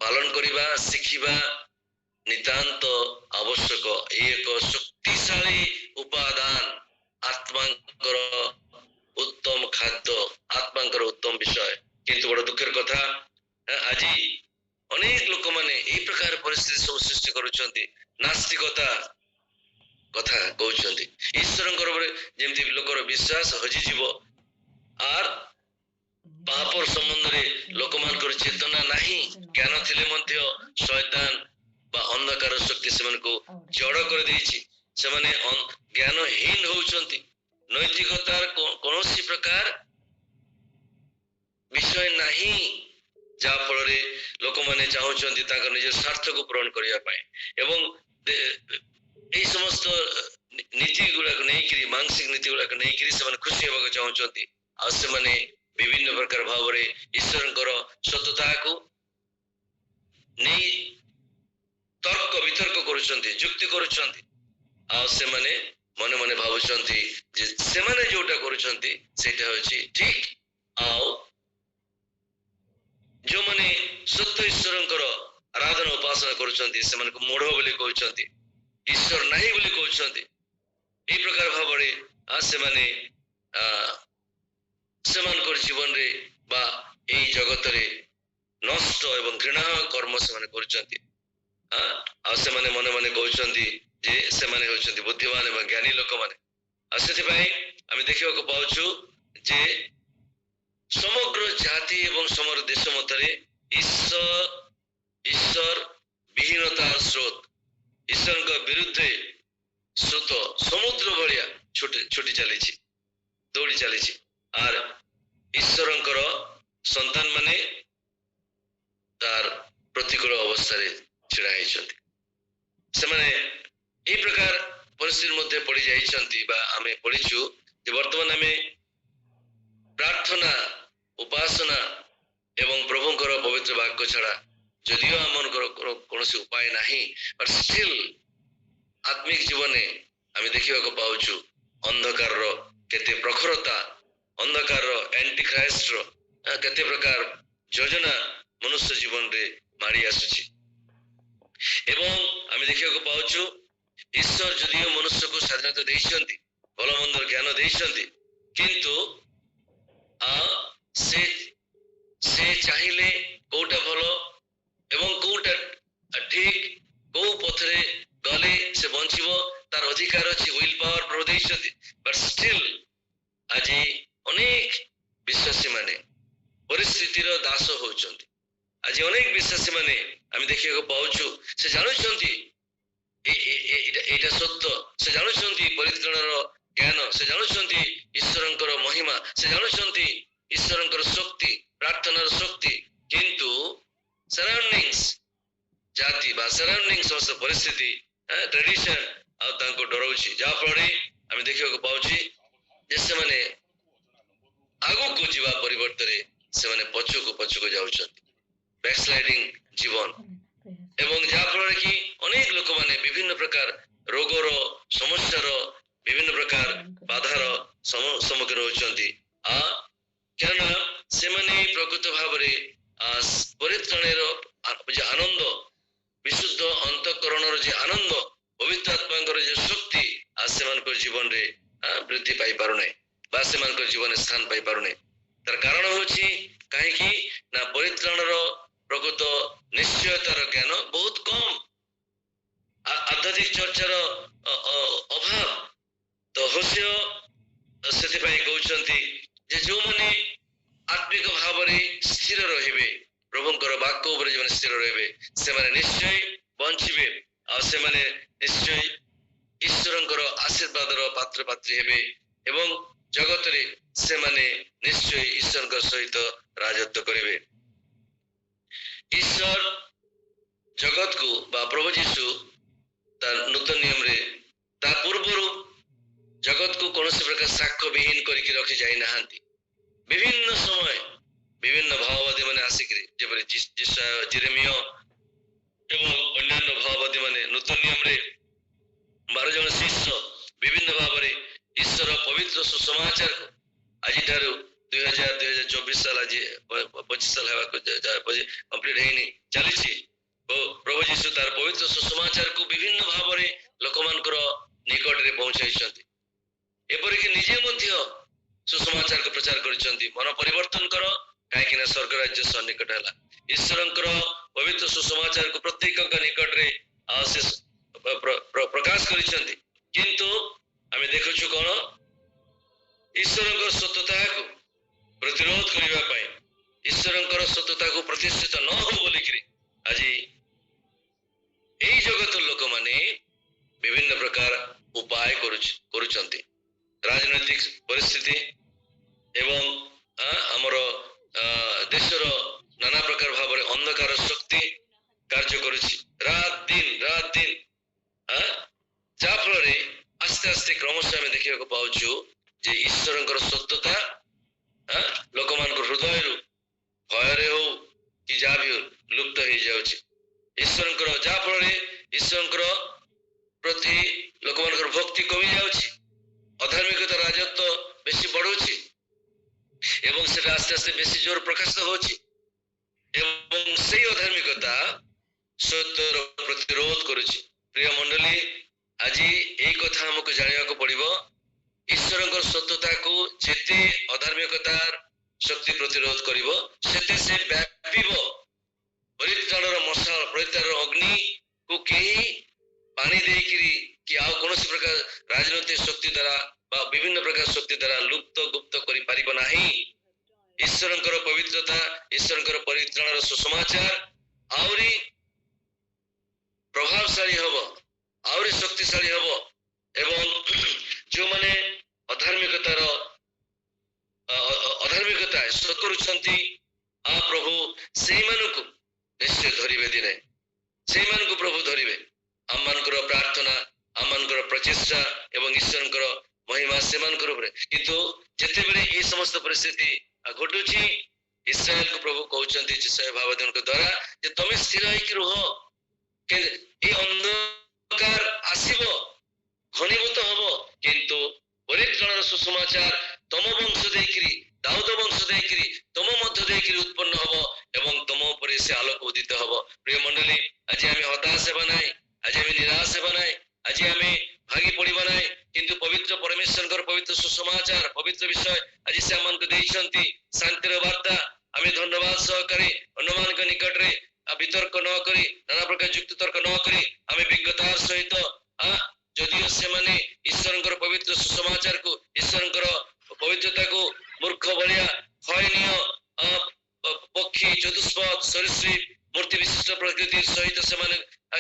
ପାଳନ କରିବା, ଶିଖିବା ନିତାନ୍ତ ଆବଶ୍ୟକ। ଏହି ଏକ ଶକ୍ତିଶାଳୀ ଉପାଦାନ, ଆତ୍ମାଙ୍କର ଉତ୍ତମ ଖାଦ୍ୟ, ଆତ୍ମାଙ୍କର ଉତ୍ତମ ବିଷୟ। କିନ୍ତୁ ବଡ ଦୁଃଖର କଥା, ଆଜି ଅନେକ ଲୋକମାନେ ଏଇ ପ୍ରକାର ପରିସ୍ଥିତି ସବୁ ସୃଷ୍ଟି କରୁଛନ୍ତି, ନାସ୍ତିକତା କଥା କହୁଛନ୍ତି। ଈଶ୍ୱରଙ୍କର ଉପରେ ଯେମିତି ଲୋକର ବିଶ୍ୱାସ ହଜିଯିବ, ଆର୍ ପାପ ସମ୍ବନ୍ଧରେ ଲୋକମାନଙ୍କର ଚେତନା ନାହିଁ, ଜ୍ଞାନ ଥିଲେ ମଧ୍ୟ ଶୟତାନ ବା ଅନ୍ଧକାର ଶକ୍ତି ସେମାନଙ୍କୁ ଜଡ଼ କରିଦେଇଛି। ସେମାନେ ଜ୍ଞାନହୀନ ହଉଛନ୍ତି। ନୈତିକତାର କୌଣସି ପ୍ରକାର ବିଷୟ ନାହିଁ, ଯାହା ଫଳରେ ଲୋକମାନେ ଚାହୁଁଛନ୍ତି ତାଙ୍କ ନିଜ ସ୍ୱାର୍ଥକୁ ପୂରଣ କରିବା ପାଇଁ ଏବଂ এই সমস্ତ নীতি ଗୁଡାକୁ ନେଇକିରି, ମାନସିକ ନୀତି ଗୁଡାକୁ ନେଇକିରି ସେମାନେ ଖୁସି ହେବାକୁ ଚାହୁଁଛନ୍ତି। ଆଉ ସେମାନେ ବିଭିନ୍ନ ପ୍ରକାର ଭାବରେ ଈଶ୍ୱରଙ୍କର ସତ୍ୟତାକୁ ନେଇ ତର୍କ ବିତର୍କ କରୁଛନ୍ତି, ଯୁକ୍ତି କରୁଛନ୍ତି। ଆଉ ସେମାନେ ମନେ ମନେ ଭାବୁଛନ୍ତି ଯେ ସେମାନେ ଯୋଉଟା କରୁଛନ୍ତି ସେଇଟା ହଉଛି ଠିକ। ଆଉ ଯୋଉମାନେ ସତ୍ୟ ଈଶ୍ୱରଙ୍କର ଆରାଧନା ଉପାସନା କରୁଛନ୍ତି ସେମାନଙ୍କୁ ମୂଢ ବୋଲି କହୁଛନ୍ତି, ଈଶ୍ୱର ନାହିଁ ବୋଲି କହୁଛନ୍ତି। এই ପ୍ରକାର ଭାବରେ ସେମାନେ ସେମାନଙ୍କର ଜୀବନରେ ବା ଏଇ ଜଗତରେ ନଷ୍ଟ ଏବଂ ଘୃଣା କର୍ମ ସେମାନେ କରୁଛନ୍ତି। ଆଉ ସେମାନେ ମନେ ମନେ କହୁଛନ୍ତି ଯେ ସେମାନେ ହେଉଛନ୍ତି ବୁଦ୍ଧିମାନ ଏବଂ ଜ୍ଞାନୀ ଲୋକମାନେ। ଆଉ ସେଥିପାଇଁ ଆମେ ଦେଖିବାକୁ ପାଉଛୁ ଯେ ସମଗ୍ର ଜାତି ଏବଂ ସମଗ୍ର ଦେଶ ମଧ୍ୟରେ ଈଶ୍ୱର ବିହୀନତାର ସ୍ରୋତ, ଈଶ୍ୱରଙ୍କ ବିରୁଦ୍ଧରେ ସ୍ରୋତ ସମୁଦ୍ର ଭଳିଆ ଛୁଟି ଚାଲିଛି, ଦୌଡ଼ି ଚାଲିଛି। আর ଈଶ୍ୱରଙ୍କର ସନ୍ତାନ ମାନେ ତାର ପ୍ରତିକୂଳ ଅବସ୍ଥାରେ ଛିଡା ହେଇଛନ୍ତି। ସେମାନେ এই ପ୍ରକାର ପରିସ୍ଥିତି ମଧ୍ୟ ପଡି ଯାଇଛନ୍ତି ବା ଆମେ ପଢିଛୁ ଯେ ବର୍ତ୍ତମାନ ଆମେ ପ୍ରାର୍ଥନା, ଉପାସନା ଏବଂ ପ୍ରଭୁଙ୍କର ପବିତ୍ର ବାକ୍ୟ ଛଡା ଯଦିଓ ଆମମାନଙ୍କର କୌଣସି ଉପାୟ ନାହିଁ, ବଟ୍ ଷ୍ଟିଲ୍ ଆତ୍ମିକ ଜୀବନରେ ଆମେ ଦେଖିବାକୁ ପାଉଛୁ ଅନ୍ଧକାରର କେତେ ପ୍ରଖରତା, ଅନ୍ଧକାରର ଆଣ୍ଟି ଖ୍ରାଇଷ୍ଟର କେତେ ପ୍ରକାର ଯୋଜନା ମନୁଷ୍ୟ ଜୀବନରେ ମାଡ଼ି ଆସୁଛି। ଏବଂ ଆମେ ଦେଖିବାକୁ ପାଉଛୁ ଈଶ୍ୱର ଯଦିଓ ମନୁଷ୍ୟକୁ ସ୍ୱାଧୀନତା ଦେଇଛନ୍ତି, ଭଲ ମନ୍ଦର ଜ୍ଞାନ ଦେଇଛନ୍ତି, କିନ୍ତୁ ସେ ଚାହିଁଲେ କୋଉଟା ଭଲ ଏବଂ କୋଉଟା ଠିକ, କୋଉ ପଥରେ ଗଲେ ସେ ବଞ୍ଚିବ ତାର ଅଧିକାର ଅଛି, ୱିଲ୍ ପାୱାର ପ୍ରଭୁ ଦେଇଛନ୍ତି। ବଟ୍ ଷ୍ଟିଲ୍ ଆଜି ଅନେକ ବିଶ୍ୱାସୀ ମାନେ ପରିସ୍ଥିତିର ଦାସ ହଉଛନ୍ତି। ଆଜି ଅନେକ ବିଶ୍ୱାସୀ ମାନେ ଆମେ ଦେଖିବାକୁ ପାଉଛୁ ସେ ଜାଣୁଛନ୍ତି ଏଇଟା ସତ୍ୟ, ସେ ଜାଣୁଛନ୍ତି ପରିତ୍ରାଣର ଜ୍ଞାନ, ସେ ଜାଣୁଛନ୍ତି ଈଶ୍ୱରଙ୍କର ମହିମା, ସେ ଜାଣୁଛନ୍ତି ଈଶ୍ୱରଙ୍କର ଶକ୍ତି, ପ୍ରାର୍ଥନାର ଶକ୍ତି, କିନ୍ତୁ ସରାଉଣ୍ଡିଙ୍ଗସ୍ ଜାତି ବା ସରାଉଣ୍ଡିଙ୍ଗ ସମସ୍ତ ପରିସ୍ଥିତି, ଟ୍ରାଡିସନ ଆଉ ତାଙ୍କୁ ଡରଉଛି। ଯାହା ଫଳରେ ଆମେ ଦେଖିବାକୁ ପାଉଛୁ ଯେ ସେମାନେ ଆଗକୁ ଯିବା ପରିବର୍ତ୍ତରେ ସେମାନେ ପଛକୁ ଯାଉଛନ୍ତି, ବ୍ୟାକସ୍ଲାଇଡିଂ ଜୀବନ। ଏବଂ ଯାହା ଫଳରେ କି ଅନେକ ଲୋକମାନେ ବିଭିନ୍ନ ପ୍ରକାର ରୋଗର, ସମସ୍ୟାର, ବିଭିନ୍ନ ପ୍ରକାର ବାଧାର ସମ୍ମୁଖୀନ ହଉଛନ୍ତି। କାରଣ ସେମାନେ ପ୍ରକୃତ ଭାବରେ ପରିତ୍ରାଣର ଯେ ଆନନ୍ଦ, ବିଶୁଦ୍ଧ ଅନ୍ତଃକରଣର ଯେ ଆନନ୍ଦ, ପବିତ୍ର ଆତ୍ମାଙ୍କର ଯେ ଶକ୍ତି ସେମାନଙ୍କର ଜୀବନରେ ବୃଦ୍ଧି ପାଇପାରୁନାହିଁ ବା ସେମାନଙ୍କର ଜୀବନରେ ସ୍ଥାନ ପାଇପାରୁନାହିଁ। ତାର କାରଣ ହଉଛି କାହିଁକି ନା ପରିତ୍ରାଣର ପ୍ରକୃତ ନିଶ୍ଚୟତାର ଜ୍ଞାନ ବହୁତ କମ୍, ଆଧ୍ୟାତ୍ମିକ ଚର୍ଚ୍ଚାର ଅଭାବ। ତ ହୋସେୟ ସେଥିପାଇଁ କହୁଛନ୍ତି ଯେ ଯୋଉମାନେ ଆତ୍ମିକ ଭାବରେ ସ୍ଥିର ରହିବେ, ପ୍ରଭୁଙ୍କର ବାକ୍ୟ ଉପରେ ଯେଉଁମାନେ ସ୍ଥିର ରହିବେ ସେମାନେ ନିଶ୍ଚୟ ବଞ୍ଚିବେ, ଆଉ ସେମାନେ ନିଶ୍ଚୟ ଈଶ୍ୱରଙ୍କର ଆଶୀର୍ବାଦର ପାତ୍ରପାତ୍ରୀ ହେବେ ଏବଂ ଜଗତରେ ସେମାନେ ନିଶ୍ଚୟ ଈଶ୍ୱରଙ୍କ ସହିତ ରାଜତ୍ୱ କରିବେ। ଈଶ୍ୱର ଜଗତକୁ ବା ପ୍ରଭୁ ଯୀଶୁ ତାର ନୂତନ ନିୟମରେ ତା ପୂର୍ବରୁ ଜଗତକୁ କୌଣସି ପ୍ରକାର ସାକ୍ଷ୍ୟ ବିହୀନ କରିକି ରଖି ଯାଇନାହାନ୍ତି। ବିଭିନ୍ନ ସମୟ ବିଭିନ୍ନ ଭାବବାଦୀ ମାନେ ଆସିକିରି, ଯେପରି ଜେରେମିୟ ଏବଂ ଅନ୍ୟାନ୍ୟ ଭାବବାଦୀ ମାନେ ନୂତନ ନିୟମରେ 12 ଜଣ ଶିଷ୍ୟ ବିଭିନ୍ନ ଭାବରେ ଈଶ୍ୱର ପବିତ୍ର ସୁସମାଚାରକୁ ଆଜିଠାରୁ 2024 ସାଲ, ଆଜି 25 ସାଲ ହେବାକୁ କମ୍ପ୍ଲିଟ ହେଇନି, ଚାଲିଛି। ପ୍ରଭୁ ଯୀଶୁ ତାର ପବିତ୍ର ସୁସମାଚାରକୁ ବିଭିନ୍ନ ଭାବରେ ଲୋକମାନଙ୍କର ନିକଟରେ ପହଞ୍ଚାଇଛନ୍ତି। ଏପରିକି ନିଜେ ମଧ୍ୟ ସୁସମାଚାରକୁ ପ୍ରଚାର କରିଛନ୍ତି, ମନ ପରିବର୍ତ୍ତନ କର କାହିଁକି ନା ସ୍ୱର୍ଗ ରାଜ୍ୟ ସନ୍ନିକଟ ହେଲା। ଈଶ୍ୱରଙ୍କର ପବିତ୍ର ସୁସମାଚାରକୁ ପ୍ରତ୍ୟେକଙ୍କ ନିକଟରେ ସେ ପ୍ରକାଶ କରିଛନ୍ତି, କିନ୍ତୁ ଆମେ ଦେଖୁଛୁ କଣ, ଈଶ୍ୱରଙ୍କ ସତ୍ୟତାକୁ ପ୍ରତିରୋଧ କରିବା ପାଇଁ କରୁଛନ୍ତି। ରାଜନୈତିକ ପରିସ୍ଥିତି ଏବଂ ଆମର ଦେଶର ନାନା ପ୍ରକାର ଭାବରେ ଅନ୍ଧକାର ଶକ୍ତି କାର୍ଯ୍ୟ କରୁଛି ରାତ ଦିନ ଯାହା ଫଳରେ ଆସ୍ତେ ଆସ୍ତେ କ୍ରମଶଃ ଆମେ ଦେଖିବାକୁ ପାଉଛୁ ଯେ ଈଶ୍ୱରଙ୍କର ସତ୍ୟତା ଲୋକମାନଙ୍କ ହୃଦୟରୁ ଭୟରେ ହଉ କି ଯାହା ବି ହଉ ଲୁପ୍ତ ହେଇଯାଉଛି। ଈଶ୍ୱରଙ୍କର ଯାହା ଫଳରେ ଈଶ୍ୱରଙ୍କର ପ୍ରତି ଲୋକମାନଙ୍କର ଭକ୍ତି କମି ଯାଉଛି, ଅଧାର୍ମିକତା ରାଜତ୍ୱ ବେଶୀ ବଢୁଛି ଏବଂ ସେଟା ଆସ୍ତେ ଆସ୍ତେ ବେଶୀ ଜୋର ପ୍ରକାଶିତ ହଉଛି ଏବଂ ସେଇ ଅଧାର୍ମିକତା ସତ୍ୟର ପ୍ରତିରୋଧ କରୁଛି। ପ୍ରିୟ ମଣ୍ଡଳୀ, ଆଜି ଏଇ କଥା ଆମକୁ ଜାଣିବାକୁ ପଡିବ, ଈଶ୍ୱରଙ୍କର ସତ୍ୟତାକୁ ଯେତେ ଅଧାର୍ମିକତାର ଶକ୍ତି ପ୍ରତିରୋଧ କରିବ ସେତେ ସେ ବ୍ୟାପିବ। ପରିତ୍ରାଣର ମଶାଳ, ପରିତ୍ରାଣର ଅଗ୍ନିକୁ କେହି ପାଣି ଦେଇକିରି କି ଆଉ କୌଣସି ପ୍ରକାର ରାଜନୈତିକ ଶକ୍ତି ଦ୍ୱାରା ବା ବିଭିନ୍ନ ପ୍ରକାର ଶକ୍ତି ଦ୍ୱାରା ଲୁପ୍ତ ଗୁପ୍ତ କରିପାରିବ ନାହିଁ। ଈଶ୍ୱରଙ୍କର ପବିତ୍ରତା, ଈଶ୍ୱରଙ୍କର ପରିତ୍ରାଣର ସୁସମାଚାର ଆହୁରି ପ୍ରଭାବଶାଳୀ ହବ, ଆହୁରି ଶକ୍ତିଶାଳୀ ହବ ଏବଂ ଯେଉଁମାନେ ଅଧାର୍ମିକତା କରୁଛନ୍ତି ପ୍ରଭୁ ସେଇମାନଙ୍କୁ ନିଶ୍ଚୟ ଧରିବେ ଦିନେ, ସେଇମାନଙ୍କୁ ପ୍ରଭୁ ଧରିବେ। ଆମମାନଙ୍କର ପ୍ରାର୍ଥନା, ଆମମାନଙ୍କର ପ୍ରଚେଷ୍ଟା ଏବଂ ଈଶ୍ୱରଙ୍କର ମହିମା ସେମାନଙ୍କର ଉପରେ। କିନ୍ତୁ ଯେତେବେଳେ এই ସମସ୍ତ ପରିସ୍ଥିତି ଘଟୁଛି, ଇସ୍ରାଏଲକୁ ପ୍ରଭୁ କହୁଛନ୍ତି ଯିଶାୟା ଭାବଦଙ୍କ ଦ୍ୱାରା ଯେ ତମେ ସ୍ଥିର ହେଇକି ରୁହ, এই ଅନ୍ଧକାର ଆସିବ, ଘନୀଭୂତ ହବ, କିନ୍ତୁ ପରିତ୍ରାଣର ସୁସମାଚାର ତମ ବଂଶ ଦେଇକିରି, ଦାଉଦ ବଂଶ ଦେଇକିରି, ତମ ମଧ୍ୟ ଦେଇକିରି ଉତ୍ପନ୍ନ ହବ ଏବଂ ତମ ଉପରେ ସେ ଆଲୋକ ଉଦିତ ହବ। ପ୍ରିୟ ମଣ୍ଡଳୀ, ଆଜି ଆମେ ହତାଶ ହେବା ନାହିଁ, ଆଜି ଆମେ ନିରାଶ ହେବା ନାହିଁ, ଆଜି ଆମେ ଭାଙ୍ଗି ପଡିବା ନାହିଁ, କିନ୍ତୁ ପବିତ୍ର ପରମେଶ୍ୱରଙ୍କର ପବିତ୍ର ସୁସମାଚାର, ପବିତ୍ର ବିଷୟ ଆଜି ସେ ଆମମାନଙ୍କୁ ଦେଇଛନ୍ତି, ଶାନ୍ତିର ବାର୍ତ୍ତା। ଆମେ ଧନ୍ୟବାଦ ସହକାରେ ଅନ୍ୟମାନଙ୍କ ନିକଟରେ ବିତର୍କ ନ କରି, ନାନା ପ୍ରକାର ଯୁକ୍ତି ତର୍କ ନ କରି ଆମେ ବିଜ୍ଞତାର ସହିତ ଯଦିଓ ସେମାନେ ଈଶ୍ୱରଙ୍କର ପବିତ୍ର ସୁସମାଚାରକୁ, ଈଶ୍ୱରଙ୍କର ପବିତ୍ରତାକୁ ମୂର୍ଖ ଭଳିଆ ହୟନୀୟ ପକ୍ଷୀ, ଚତୁଷ୍ପଦ, ସରୀସୃପ, ମୂର୍ତ୍ତି ବିଶିଷ୍ଟ ପ୍ରକୃତି ସହିତ ସେମାନେ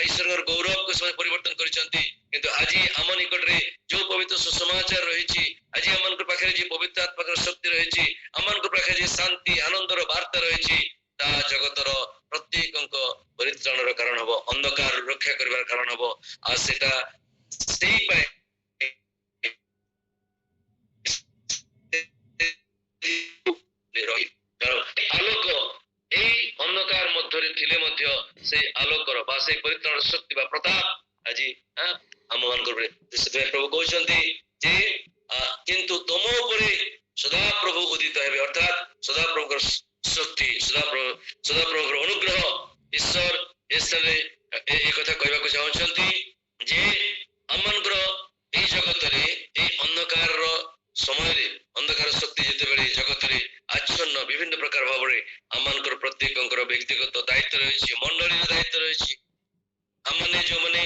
ଈଶ୍ୱରଙ୍କର ଗୌରବକୁ ସେମାନେ ପରିବର୍ତ୍ତନ କରିଛନ୍ତି, କିନ୍ତୁ ଆଜି ଆମ ନିକଟରେ ଯୋଉ ପବିତ୍ର ସୁସମାଚାର ରହିଛି, ଆଜି ଆମମାନଙ୍କ ପାଖରେ ଯେ ପବିତ୍ର ଆତ୍ମାଙ୍କର ଶକ୍ତି ରହିଛି, ଆମମାନଙ୍କ ପାଖରେ ଯେ ଶାନ୍ତି ଆନନ୍ଦର ବାର୍ତ୍ତା ରହିଛି, ତାହା ଜଗତର ପ୍ରତ୍ୟେକଙ୍କ ପରିତ୍ରାଣର କାରଣ ହବ, ଅନ୍ଧକାର ରକ୍ଷା କରିବାର କାରଣ ହବ। ଆଉ ସେଟା ସେଇ ପାଇଁ ଆଲୋକ এই ଅନ୍ଧକାର ମଧ୍ୟରେ ଥିଲେ ମଧ୍ୟ ସେଇ ଆଲୋକର ବା ସେଇ ପରିତ୍ରାଣର ଶକ୍ତି ବା ପ୍ରତାପ ଆଜି ଆମ ମାନଙ୍କର ଉପରେ। ସେଥିପାଇଁ ପ୍ରଭୁ କହୁଛନ୍ତି ଯେ କିନ୍ତୁ ତମ ଉପରେ ସଦାପ୍ରଭୁ ଉଦିତ ହେବେ, ଅର୍ଥାତ୍ ସଦାପ୍ରଭୁଙ୍କର ଶକ୍ତି, ସଦାପ୍ରଭୁଙ୍କର ଅନୁଗ୍ରହ। ଈଶ୍ୱର ଏସ୍ଥାନରେ ଏ କଥା କହିବାକୁ ଚାହୁଁଛନ୍ତି ଯେ ଆମମାନଙ୍କର ଏଇ ଜଗତରେ, ଏଇ ଅନ୍ଧକାରର ସମୟରେ, ଅନ୍ଧକାର ଶକ୍ତି ଯେତେବେଳେ ଜଗତରେ ଆଚ୍ଛନ୍ନ ବିଭିନ୍ନ ପ୍ରକାର ଭାବରେ ଆମମାନଙ୍କର ପ୍ରତ୍ୟେକଙ୍କର ବ୍ୟକ୍ତିଗତ ଦାୟିତ୍ୱ ରହିଛି, ମଣ୍ଡଳୀର ଦାୟିତ୍ୱ ରହିଛି। ଆମମାନେ ଯୋଉମାନେ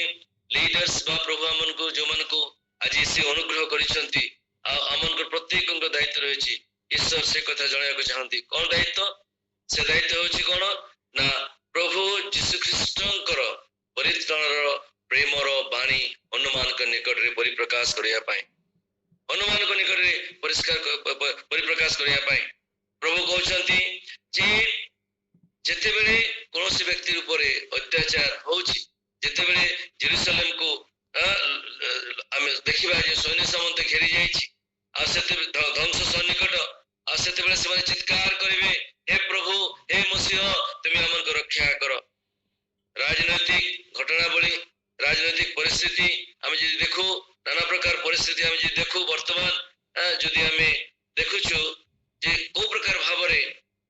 ଲିଡର୍ସ ବା ପ୍ରଭୁ ଆମମାନଙ୍କୁ ଯୋଉମାନଙ୍କୁ ଆଜି ସେ ଅନୁଗ୍ରହ କରିଛନ୍ତି, ଆଉ ଆମମାନଙ୍କର ପ୍ରତ୍ୟେକଙ୍କ ଦାୟିତ୍ୱ ରହିଛି। ଈଶ୍ୱର ସେ କଥା ଜଣାଇବାକୁ ଚାହାନ୍ତି। କଣ ଦାୟିତ୍ୱ? ସେ ଦାୟିତ୍ୱ ହଉଛି କଣ ନା ପ୍ରଭୁ ଯୀଶୁ ଖ୍ରୀଷ୍ଟଙ୍କର ପରିତ୍ରାଣର ପ୍ରେମର ବାଣୀ ଅନ୍ୟମାନଙ୍କ ନିକଟରେ ପରିପ୍ରକାଶ କରିବା ପାଇଁ, ଅନ୍ୟମାନଙ୍କ ନିକଟରେ ପରିପ୍ରକାଶ କରିବା ପାଇଁ। ପ୍ରଭୁ କହୁଛନ୍ତି ଯେ ଯେତେବେଳେ କୌଣସି ବ୍ୟକ୍ତି ଉପରେ ଅତ୍ୟାଚାର ହଉଛି, ଯେତେବେଳେ ଜେରୁସାଲେମକୁ ଆମେ ଦେଖିବା ଯେ ସୈନ୍ୟ ସାମନ୍ତ ଘେରି ଯାଇଛି, ଆଉ ସେତେବେଳେ ଧ୍ୱଂସ ସନ୍ନିକଟ, ଆଉ ସେତେବେଳେ ସେମାନେ ଚିତ୍କାର କରିବେ, ହେ ପ୍ରଭୁ, ହେ ମସିହ, ତୁମେ ଆମକୁ ରକ୍ଷା କର। ରାଜନୈତିକ ଘଟଣାବଳୀ, ରାଜନୈତିକ ପରିସ୍ଥିତି ଆମେ ଯଦି ଦେଖୁ, ନାନା ପ୍ରକାର ପରିସ୍ଥିତି ଆମେ ଯଦି ଦେଖୁ, ବର୍ତ୍ତମାନ ଯଦି ଆମେ ଦେଖୁଛୁ ଯେ କୋଉ ପ୍ରକାର ଭାବରେ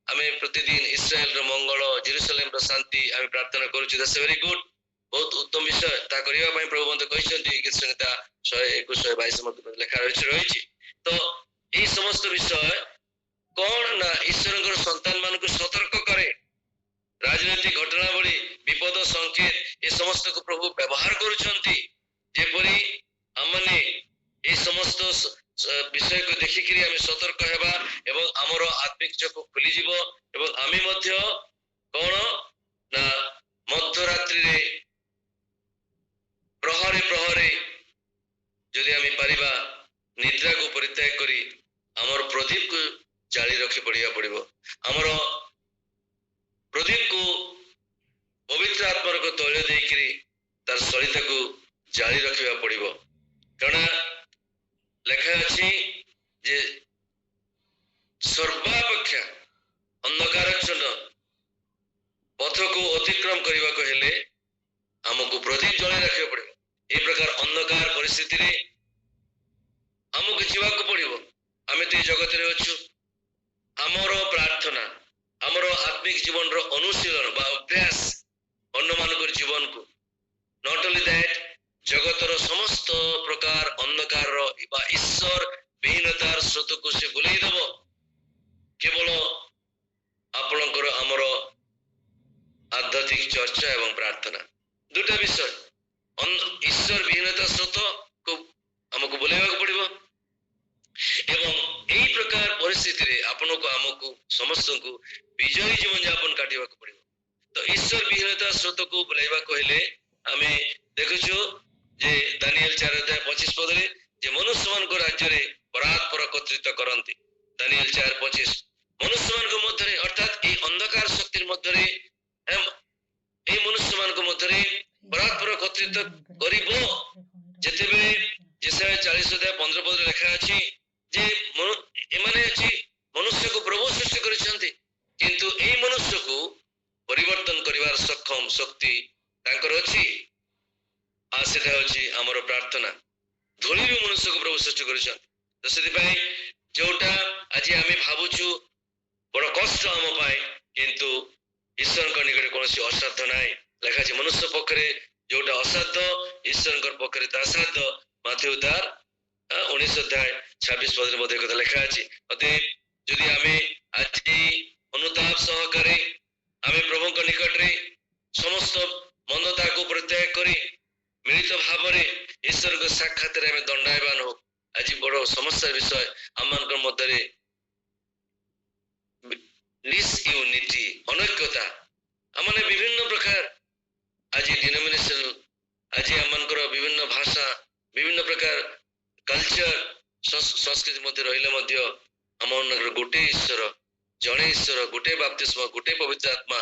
ଆମେ ପ୍ରତିଦିନ ଇସ୍ରାଏଲର ମଙ୍ଗଳ, ଜେରୁସାଲେମର ଶାନ୍ତି ଆମେ ପ୍ରାର୍ଥନା କରୁଛୁ। ଦ୍ୟାଟ୍ସ ଭେରି ଗୁଡ୍, ବହୁତ ଉତ୍ତମ ବିଷୟ। ତାହା କରିବା ପାଇଁ ପ୍ରଭୁ ମଧ୍ୟ କହିଛନ୍ତି, ଗୀତ ସଂହିତା 121, 122 ମଧ୍ୟ ଲେଖା ରହିଛି। ତ ଏଇ ସମସ୍ତ ବିଷୟ କଣ ନା ଈଶ୍ୱରଙ୍କର ସନ୍ତାନ ମାନଙ୍କୁ ସତର୍କ କରେ। ରାଜନୈତିକ ଘଟଣାବଳୀ, ବିପଦ ସଂକେତ, ଏ ସମସ୍ତକୁ ପ୍ରଭୁ ବ୍ୟବହାର କରୁଛନ୍ତି, ଯେପରି ଆମମାନେ এই সমস্ত বিষয়କୁ ଦେଖିକିରି ଆମେ ସତର୍କ ହେବା ଏବଂ ଆମର ଆତ୍ମିକ ଚକ୍ଷୁ ଖୋଲିଯିବ ଏବଂ ଆମେ ମଧ୍ୟ କଣ ନା ମଧ୍ୟରାତ୍ରିରେ ପ୍ରହରେ ଯଦି ଆମେ ପାରିବା परित्याग करी आमर प्रदीप को जाली रखी पड़िया आमर प्रदीप को पवित्र आत्मा को तैल देकरी तार सरिता को जाली रखा पड़िबो कारण लेखा अछि जे सर्वापेक्षा अंधकारच्छन्न पथ को अतिक्रम करने को हेले हमको प्रदीप जले रखा पड़े ए प्रकार अंधकार परिस्थिति रे हमको जीवा को पड़िबो आमे ते जगत रे अछु हमरो प्रार्थना हमरो आत्मिक जीवन रो अनुशीलन बा अभ्यास अन्य मानकर जीवन को नॉट ओनली दैट जगत रो समस्त प्रकार अंधकार रो बा ईश्वर विहीनतार स्रोत को से बुलाई दबो केवल आपणकर हमरो आध्यात्मिक चर्चा एवं प्रार्थना दुटा विषय ईश्वर विहीनता स्रोत को हमको बुलाइबा पड़िबो एवं एई प्रकार परिस्थिति रे आपन को हमको समस्त को विजयी जीवन यापन काटिबा पड़िबो तो ईश्वर विहीनता स्रोत को बुलाइबा हेले आमे देखुछु जे दानिएल 4:25 पद रे जे मनुष्य मान को राज्य रे परात्पर एकत्रित करंती दानिएल 4:25 मनुष्य मान को मध्य रे अर्थात ए अंधकार शक्ति मध्य रे ए मनुष्य मान को मध्य रे परात्पर एकत्रित करिबो जेतेबे जेसाया 40:15 पद रे लिखा अछि जे एमाने अछि मनुष्य को प्रभु सृष्टि करिसंती किंतु ए मनुष्य को परिवर्तन करिवार सक्षम शक्ति तांकर अछि आ सेटा अछि हमर प्रार्थना धोली भी मनुष्य को प्रभु सृष्टि करिसन तो सेति पई जोटा आज आमे भाबुछु बड़ कष्ट हम पाए किंतु ईश्वर को निकट कोनसी असाध्य नाय लेखा अछि मनुष्य पखरे जोटा असाध्य ईश्वर पखरे ता असाध्य माथ्यू तार 19:26 पद मध्ये कथा लिखा अछि अते यदि आमे आज अनुताप सहकारे आमे प्रभु को निकट रे समस्त मंदता को परित्याग करी मिलित भाव रे ईश्वर को साक्षात रे आमे दंडायमान हो आज बड़ समस्या विषय आमान को मध्य रे डिसयूनिटी अनैक्यता हमने विभिन्न प्रकार आज डिनोमिनेशन आज आमान को विभिन्न भाषा विभिन्न प्रकार कल्चर संस्कृति मध्य रहिले मध्य आमनकर गोटे ईश्वर जणे ईश्वर गोटे बपतिस्मा गोटे पवित्र आत्मा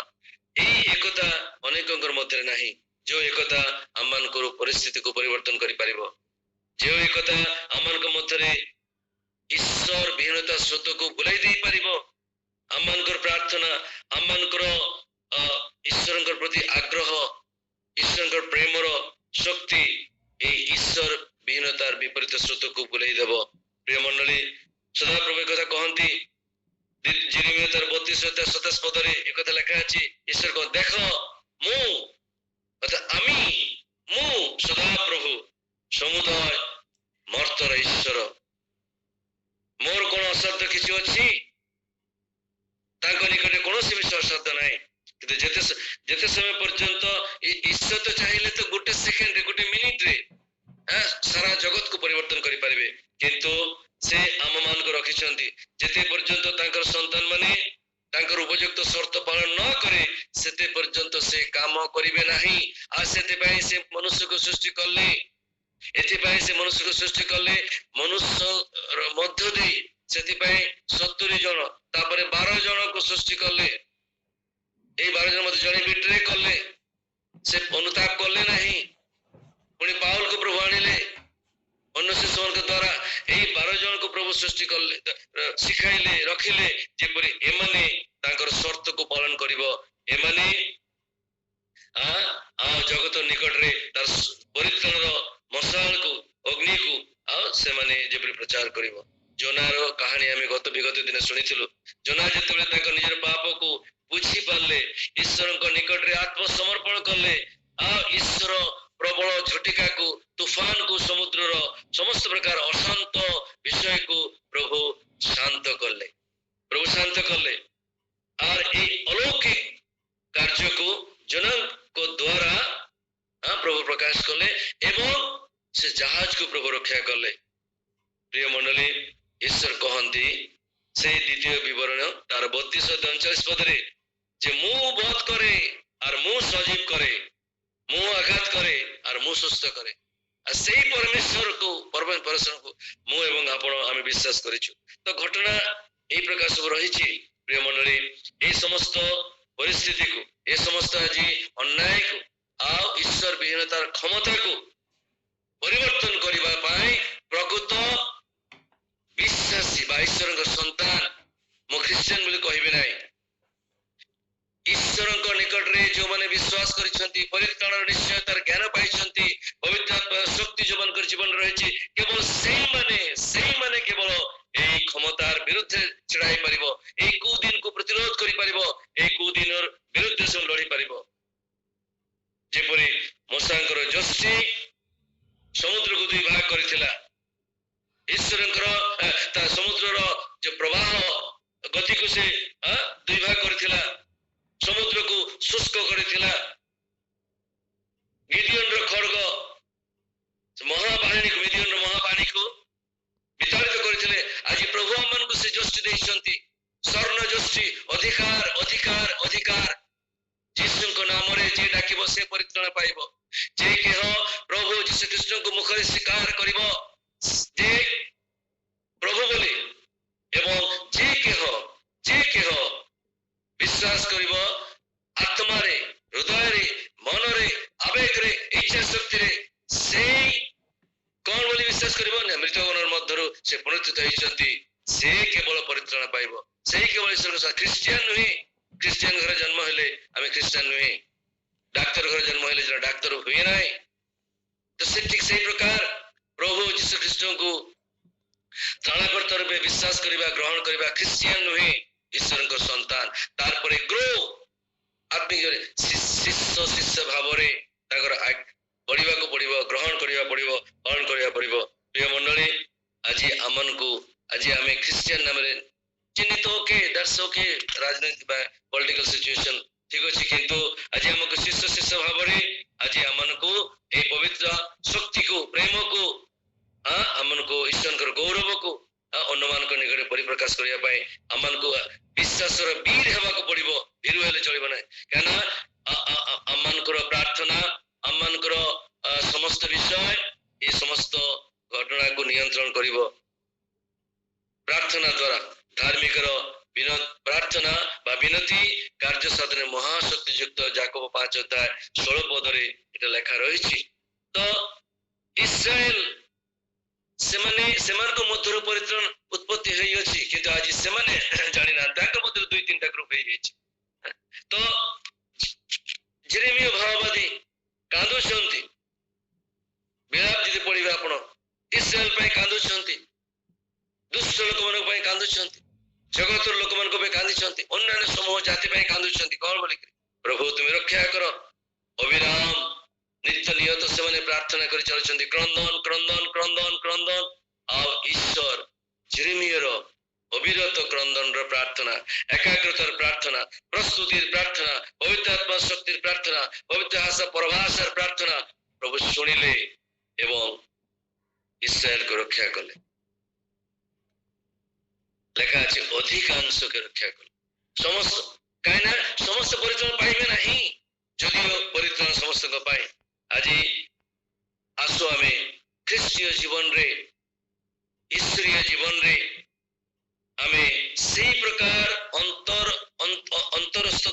एई एकता अनेकंकर मध्य नाही जो एकता आमनकर परिस्थिति को परिवर्तन करि परिबो जो एकता आमनक मध्य रे ईश्वर विहीनता स्रोत को बुलाई दे परिबो आमनकर प्रार्थना आमनकर ईश्वरकर प्रति आग्रह ईश्वरकर प्रेमर शक्ति ए ईश्वर विहीनतार विपरीत स्रोत को बुलाई देव प्रिय मंडली सदा प्रभु कथा कहती जेरेमिया 32:27 पद रे एक कथा लिखा अछि ईश्वर को देख मु अर्थात आमी मु सदा प्रभु समुदाय मर्तर ईश्वर मोर कोन असाध्य किछि अछि तांको निकटे कोनोसी विषय असाध्य नाही किंतु जेते समय पर्यंत ईश्वर तो चाहिले तो गोटे सेकेंड रे गोटे मिनिट रे सारा जगत को परिवर्तन करि पारिबे किंतु से आम मान को रखिछंती जेते पर्यंत तांकर संतान माने तांकर उपयुक्त शर्त पालन न करे सेते पर्यंत से काम करिवे नाही आ सेते पय से मनुष्य को सृष्टि करले एथि पय से मनुष्य को सृष्टि करले मनुष्य मध्य दे सेति पय 70 जन तापरे 12 जन को सृष्टि करले ए 12 जन मध्य जने बिट्रे करले से अनुताप करले नाही पुणी पाउल को प्रभु आनिले अन्य शिष्यों के द्वारा यही 12 जन को प्रभु सृष्टि करले सिखाइले रखिले जेपरि एमाने तांकर शर्त को पालन करिवो एमाने जगत निकट रे तार परित्राण मशाल को अग्नि को से माने जेपरि प्रचार करिवो जोनार कहानी आमे विगत दिन सुनिथिलु जोना जेतबे तांकर निजर पाप को बुझी पारले ईश्वर को निकट रे आत्मसमर्पण करले ईश्वर प्रबल झटिका को तूफान को समुद्र रो समस्त प्रकार अशांत विषय को प्रभु शांत करले और ए अलौकिक कार्य को जनक को द्वारा प्रभु प्रकाश करले एवं से जहाज को प्रभु रक्षा करले प्रिय मंडली ईश्वर कहंती से द्वितीय विवरण तार 32:39 पद रे जे मु बध करे और मु सजीव करे मु आघात करे और मु सुस्थ करे আর সেই পরমেশ্বরକୁ ମୁଁ ଏବଂ ଆପଣ ଆମେ ବିଶ୍ୱାସ କରିଛୁ। ତ ଘଟଣା এই ପ୍ରକାର ସବୁ ରହିଛି। ପ୍ରିୟ ମଣ୍ଡଳୀ, এই ସମସ୍ତ ପରିସ୍ଥିତିକୁ, ଏ ସମସ୍ତ ଆଜି ଅନ୍ୟାୟକୁ ଆଉ ଈଶ୍ୱର ବିହୀନତାର କ୍ଷମତାକୁ ପରିବର୍ତ୍ତନ କରିବା ପାଇଁ ପ୍ରକୃତ বিশ্বাসୀ ବା ଈଶ୍ୱରଙ୍କ ସନ୍ତାନ, ମୁଁ ଖ୍ରୀଷ୍ଟିଆନ ବୋଲି କହିବି ନାହିଁ, ଈଶ୍ୱରଙ୍କ ନିକଟରେ ଯେଉଁମାନେ ବିଶ୍ୱାସ କରିଛନ୍ତି, ପରିତ୍ରାଣର ନିଶ୍ଚୟତାର ଜ୍ଞାନ ପାଇଛନ୍ତି, ପବିତ୍ର ଆତ୍ମାର ଶକ୍ତି ଯୋଉମାନଙ୍କ ଜୀବନ ରହିଛି, କେବଳ ସେଇମାନେ କେବଳ এই ক্ষমতার বিরুদ্ধে ଛିଡ଼ା ହେଇପାରିବ, এই କୁଦିନକୁ ପ୍ରତିରୋଧ କରିପାରିବ, এই କୁଦିନର ବିରୁଦ୍ଧରେ ସେ ଲଢି ପାରିବ। ଯେପରି ମୂଷାଙ୍କର ଯଷ୍ଟି ସମୁଦ୍ରକୁ ଦୁଇ ଭାଗ କରିଥିଲା, ଈଶ୍ୱରଙ୍କର ତା ସମୁଦ୍ରର ଯୋଉ ପ୍ରବାହ ଗତିକୁ ସେ ଦୁଇ ଭାଗ କରିଥିଲା, ସମୁଦ୍ରକୁ ଶୁଷ୍କ କରିଥିଲା। ଗିଦିଓନର ଖଡ୍ଗ ଗିଦିଓନର ମହାବାଣୀକୁ ବିତାଡ଼ିତ କରିଥିଲେ। ଆଜି ପ୍ରଭୁ ଆମମାନଙ୍କୁ ସେ ଯଷ୍ଟି ଦେଇଛନ୍ତି, ସ୍ୱର୍ଣ୍ଣ ଯଷ୍ଟି, ଅଧିକାର ଅଧିକାର ଅଧିକାର। ଯୀଶୁଙ୍କ ନାମରେ ଯିଏ ଡାକିବ ସେ ପରିତ୍ରାଣ ପାଇବ। ଯେ କେହ ପ୍ରଭୁ ଯୀଶୁ ଖ୍ରୀଷ୍ଟଙ୍କୁ ମୁଖରେ ସ୍ୱୀକାର କରିବ ଯେ ପ୍ରଭୁ ବୋଲି, ଏବଂ ଯେ କେହ ବିଶ୍ୱାସ କରିବ ଆତ୍ମାରେ, ହୃଦୟରେ, ମନରେ, ଆବେଗରେ, ଇଚ୍ଛା ଶକ୍ତିରେ, ସେଇ କଣ ବୋଲି ବିଶ୍ୱାସ କରିବ ନା ମୃତକମାନଙ୍କ ମଧ୍ୟରୁ ସେ ପୁନରୁତ୍ଥିତ ହେଇଛନ୍ତି, ସେ କେବଳ ପରିତ୍ରାଣ ପାଇବ। ସେଇ କେବଳ ଖ୍ରୀଷ୍ଟିଆନ ନୁହେଁ। ଖ୍ରୀଷ୍ଟିଆନ ଘରେ ଜନ୍ମ ହେଲେ ଆମେ ଖ୍ରୀଷ୍ଟିଆନ ନୁହେଁ, ଡାକ୍ତର ଘରେ ଜନ୍ମ ହେଲେ ଜଣେ ଡାକ୍ତର ହୁଏ ନାହିଁ। ତ ସେ ଠିକ ସେଇ ପ୍ରକାର ପ୍ରଭୁ ଯୀଶୁ ଖ୍ରୀଷ୍ଟଙ୍କୁ ତ୍ରାଣକର୍ତ୍ତା ରୂପେ ବିଶ୍ୱାସ କରିବା, ଗ୍ରହଣ କରିବା ଖ୍ରୀଷ୍ଟିଆନ ନୁହେଁ, ଈଶ୍ୱରଙ୍କ ସନ୍ତାନ। ତାରପରେ ଗ୍ରୋ ଆତ୍ମିକ ଶିଷ୍ୟ ଭାବରେ ତାଙ୍କର ପଢିବାକୁ ପଡିବ, ଗ୍ରହଣ କରିବା ପଡିବ, ପାଳନ କରିବାକୁ ପଡିବ। ପ୍ରିୟ ମଣ୍ଡଳୀ, ଆଜି ଆମେ ଖ୍ରୀଷ୍ଟିଆନ ନାମରେ ଚିହ୍ନିତ, ଓକେ, ରାଜନୈତିକ ବା ପଲିଟିକାଲ ସିଚୁଏସନ ଠିକ ଅଛି, କିନ୍ତୁ ଆଜି ଆମକୁ ଶିଷ୍ୟ ଭାବରେ ଆଜି ଆମମାନଙ୍କୁ এই ପବିତ୍ର ଶକ୍ତିକୁ, ପ୍ରେମକୁ, ଆମମାନଙ୍କୁ ଈଶ୍ୱରଙ୍କର ଗୌରବକୁ ଅନ୍ୟମାନଙ୍କ ନିକଟରେ ପରିପ୍ରକାଶ କରିବା ପାଇଁ ଆମମାନଙ୍କୁ ବିଶ୍ୱାସର ବୀର ହେବାକୁ ପଡିବ। ଭୀରୁ ହେଲେ ଚଳିବ ନାହିଁ, କାହିଁକିନା ଆମମାନଙ୍କର ପ୍ରାର୍ଥନା, ଆମମାନଙ୍କର ସମସ୍ତ ବିଷୟ ଏ ସମସ୍ତ ଘଟଣାକୁ ନିୟନ୍ତ୍ରଣ କରିବ। ପ୍ରାର୍ଥନା ଦ୍ୱାରା ଧାର୍ମିକର ପ୍ରାର୍ଥନା ବା ବିନତି କାର୍ଯ୍ୟ ସାଧନରେ ମହାଶକ୍ତି ଯୁକ୍ତ। ଯାକୋବ 5:16 ଏଟା ଲେଖା ରହିଛି। ତ ଇସ୍ରାଏଲ ସେମାନଙ୍କ ମଧ୍ୟରୁ ପରିତ୍ରାଣ ଉତ୍ପତ୍ତି ହେଇଅଛି, କିନ୍ତୁ ଆଜି ସେମାନେ ଜାଣିନାହାନ୍ତି, ତାଙ୍କ ମଧ୍ୟରୁ 2-3ଟା ଗ୍ରୁପ ହେଇଯାଇଛି। ତ ଜେରେମିୟ ଭାବବାଦୀ କାନ୍ଦୁଛନ୍ତି, ବିଳାପ ଯଦି ପଢିବେ ଆପଣ, ଇସ୍ରାଏଲ ପାଇଁ କାନ୍ଦୁଛନ୍ତି, ଦୁଷ୍ଟ ଲୋକମାନଙ୍କ ପାଇଁ କାନ୍ଦୁଛନ୍ତି, ଜଗତର ଲୋକମାନଙ୍କ ପାଇଁ କାନ୍ଦିଛନ୍ତି, ଅନ୍ୟାନ୍ୟ ସମୂହ ଜାତି ପାଇଁ କାନ୍ଦୁଛନ୍ତି। କଣ ବୋଲିକି, ପ୍ରଭୁ ତୁମେ ରକ୍ଷା କର। ଅବିରାମ ନିତ୍ୟ ନିୟତ ସେମାନେ ପ୍ରାର୍ଥନା କରି ଚାଲୁଛନ୍ତି, କ୍ରନ୍ଦନ କ୍ରନ୍ଦନ କ୍ରନ୍ଦନ କ୍ରନ୍ଦନ। ଆଉ ଈଶ୍ୱର ଜେରେମିୟର ଅବିରତ କ୍ରନ୍ଦନର ପ୍ରାର୍ଥନା, ଏକାଗ୍ରତାର ପ୍ରାର୍ଥନା, ପ୍ରସ୍ତୁତିର ପ୍ରାର୍ଥନା, ପବିତ୍ର ଆତ୍ମା ଶକ୍ତିର ପ୍ରାର୍ଥନା, ପବିତ୍ର ଭାଷା ପରଭାଷାର ପ୍ରାର୍ଥନା ପ୍ରଭୁ ଶୁଣିଲେ ଏବଂ ଇସ୍ରାଏଲକୁ ରକ୍ଷା କଲେ। ଲେଖା ଅଛି ଅଧିକାଂଶকে ରକ୍ଷା କଲେ। ସମସ୍ତ, କାହିଁକି ନା ସମସ୍ତେ ପରିତ୍ରାଣ ପାଇବେ ନାହିଁ, ଯଦିଓ ପରିତ୍ରାଣ ସମସ୍ତଙ୍କ ପାଇଁ। ଆଜି ଆସୁ ଆମେ ଖ୍ରୀଷ୍ଟୀୟ ଜୀବନରେ, ଈଶ୍ୱରୀୟ ଜୀବନରେ ଆମେ ସେଇ ପ୍ରକାର ଅନ୍ତରସ୍ଥ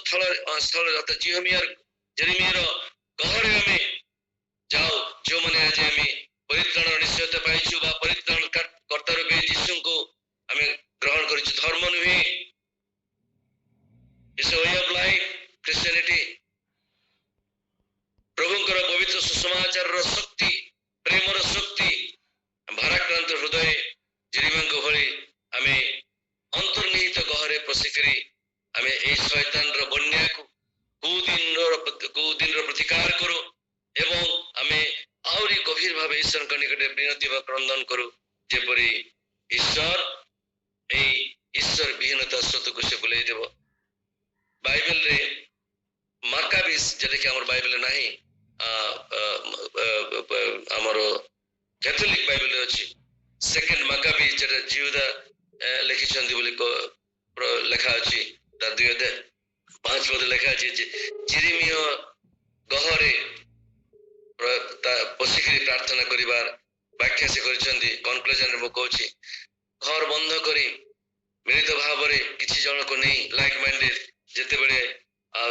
ସ୍ଥଳରେ ଜେରେମିୟର ଗହରେ ଆମେ ଯାଉ, ଯେଉଁମାନେ ଆଜି ଆମେ ପରିତ୍ରାଣ ନିଶ୍ଚୟତା ପାଇଛୁ ବା ପରିତ୍ରାଣ କର୍ତ୍ତା ରୂପେ ଯୀଶୁଙ୍କୁ ଆମେ ଗ୍ରହଣ କରିଛୁ। ଧର୍ମ ନୁହେଁ, it's way of life Christianity. ପ୍ରଭୁଙ୍କର ପବିତ୍ର ସୁସମାଚାରର ଶକ୍ତି, ପ୍ରେମର ଶକ୍ତି, ଭାରାକ୍ରାନ୍ତ ହୃଦୟ ଜେରେମିୟଙ୍କ ଭଳି ଆମେ ଅନ୍ତର୍ନିହିତ ଗହରେ ପଶିକରି ଆମେ ଏଇ ଶୈତାନର ବନ୍ୟାକୁ କୁଦିନର ପ୍ରତିକାର କରୁ ଏବଂ ଆମେ ଆହୁରି ଗଭୀର ଭାବେ ଈଶ୍ୱରଙ୍କ ନିକଟରେ ବିନତି ବା କ୍ରନ୍ଦନ କରୁ, ଯେପରି ଏଇ ଈଶ୍ୱର ବିହୀନତା ସ୍ରୋତକୁ ସେ ବୁଲେଇ ଦେବ। ବାଇବେଲରେ ମାକାବିସ୍, ଯେଟାକି ଆମର ବାଇବେଲରେ ନାହିଁ, ଆମର କ୍ୟାଥୋଲିକ ବାଇବେଲରେ ଅଛି, ସେକେଣ୍ଡ ମାକାବିସ୍, ଯେଟା ଜିହୁଦା ଲେଖିଛନ୍ତି ବୋଲି ଲେଖା ଅଛି, ତା 2:5 ଲେଖା ଅଛି, ଜେରେମିୟ ଗହରେ ପଶିକିରି प्रार्थना करिबार व्याख्या से करिसंती कंक्लूजन रे मु कहूची घर बंद करी मिलित भाव रे किछि जन को नहीं लाइक माइंडेड जेते बेले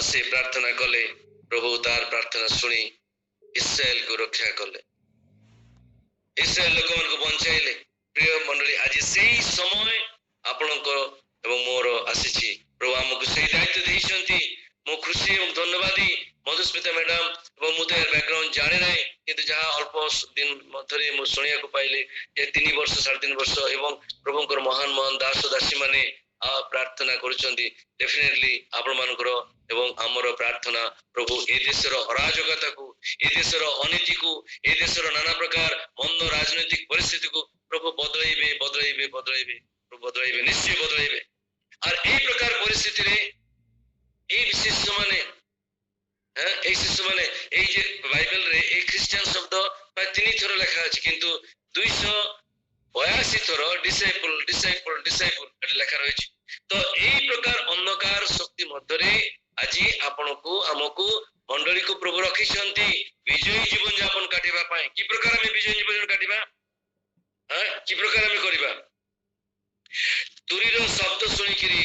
से प्रार्थना कले प्रभु तार प्रार्थना सुनी इस्राएल को रक्षा कले इस्राएल लोक मन को बंचाइले प्रिय मंडली आज सेही समय आपनक एवं मोर आसीछि प्रभु हमको सेही दायित्व देइसंती मु खुशी एवं धन्यवादी मधुस्मिता मैडम एवं मुझे बैकग्राउंड जाने नहीं किंतु जहाँ अल्प दिन मध्य मु शुणा को पाइले जे 3 वर्ष 3.5 वर्ष एवं प्रभुंकर महान महान दास दासी माने प्रार्थना करुचंती डेफिनेटली आपण मानकर एवं हमर प्रार्थना प्रभु ए देशर अराजकता को ए देशर अनीति को ए देशर नाना प्रकार मंद राजनीतिक परिस्थिति को प्रभु बदलाइबे बदलाइबे बदलाइबे प्रभु बदलाइबे निश्चय बदलाइबे और ए प्रकार परिस्थिति रे ए विशेष माने এই শিশু মানে এই যে বাইবেল রে এই খ্রিস্টান শব্দ প্রায় 3 থর লেখা আছে কিন্তু 282 থর ডিসাইপল ডিসাইপল ডিসাইপল এটা লেখা রয়েছে তো এই প্রকার অন্ধকার শক্তি মধ্যে আজি আপনকু আমকু মণ্ডলী কু প্রভু রাখিছন্তি বিজয়ী জীবন যাপন কাটিবা পাই কি প্রকার আমি বিজয়ী জীবন কাটিবা কি প্রকার আমি করিবা তুরির শব্দ শুনিকিরি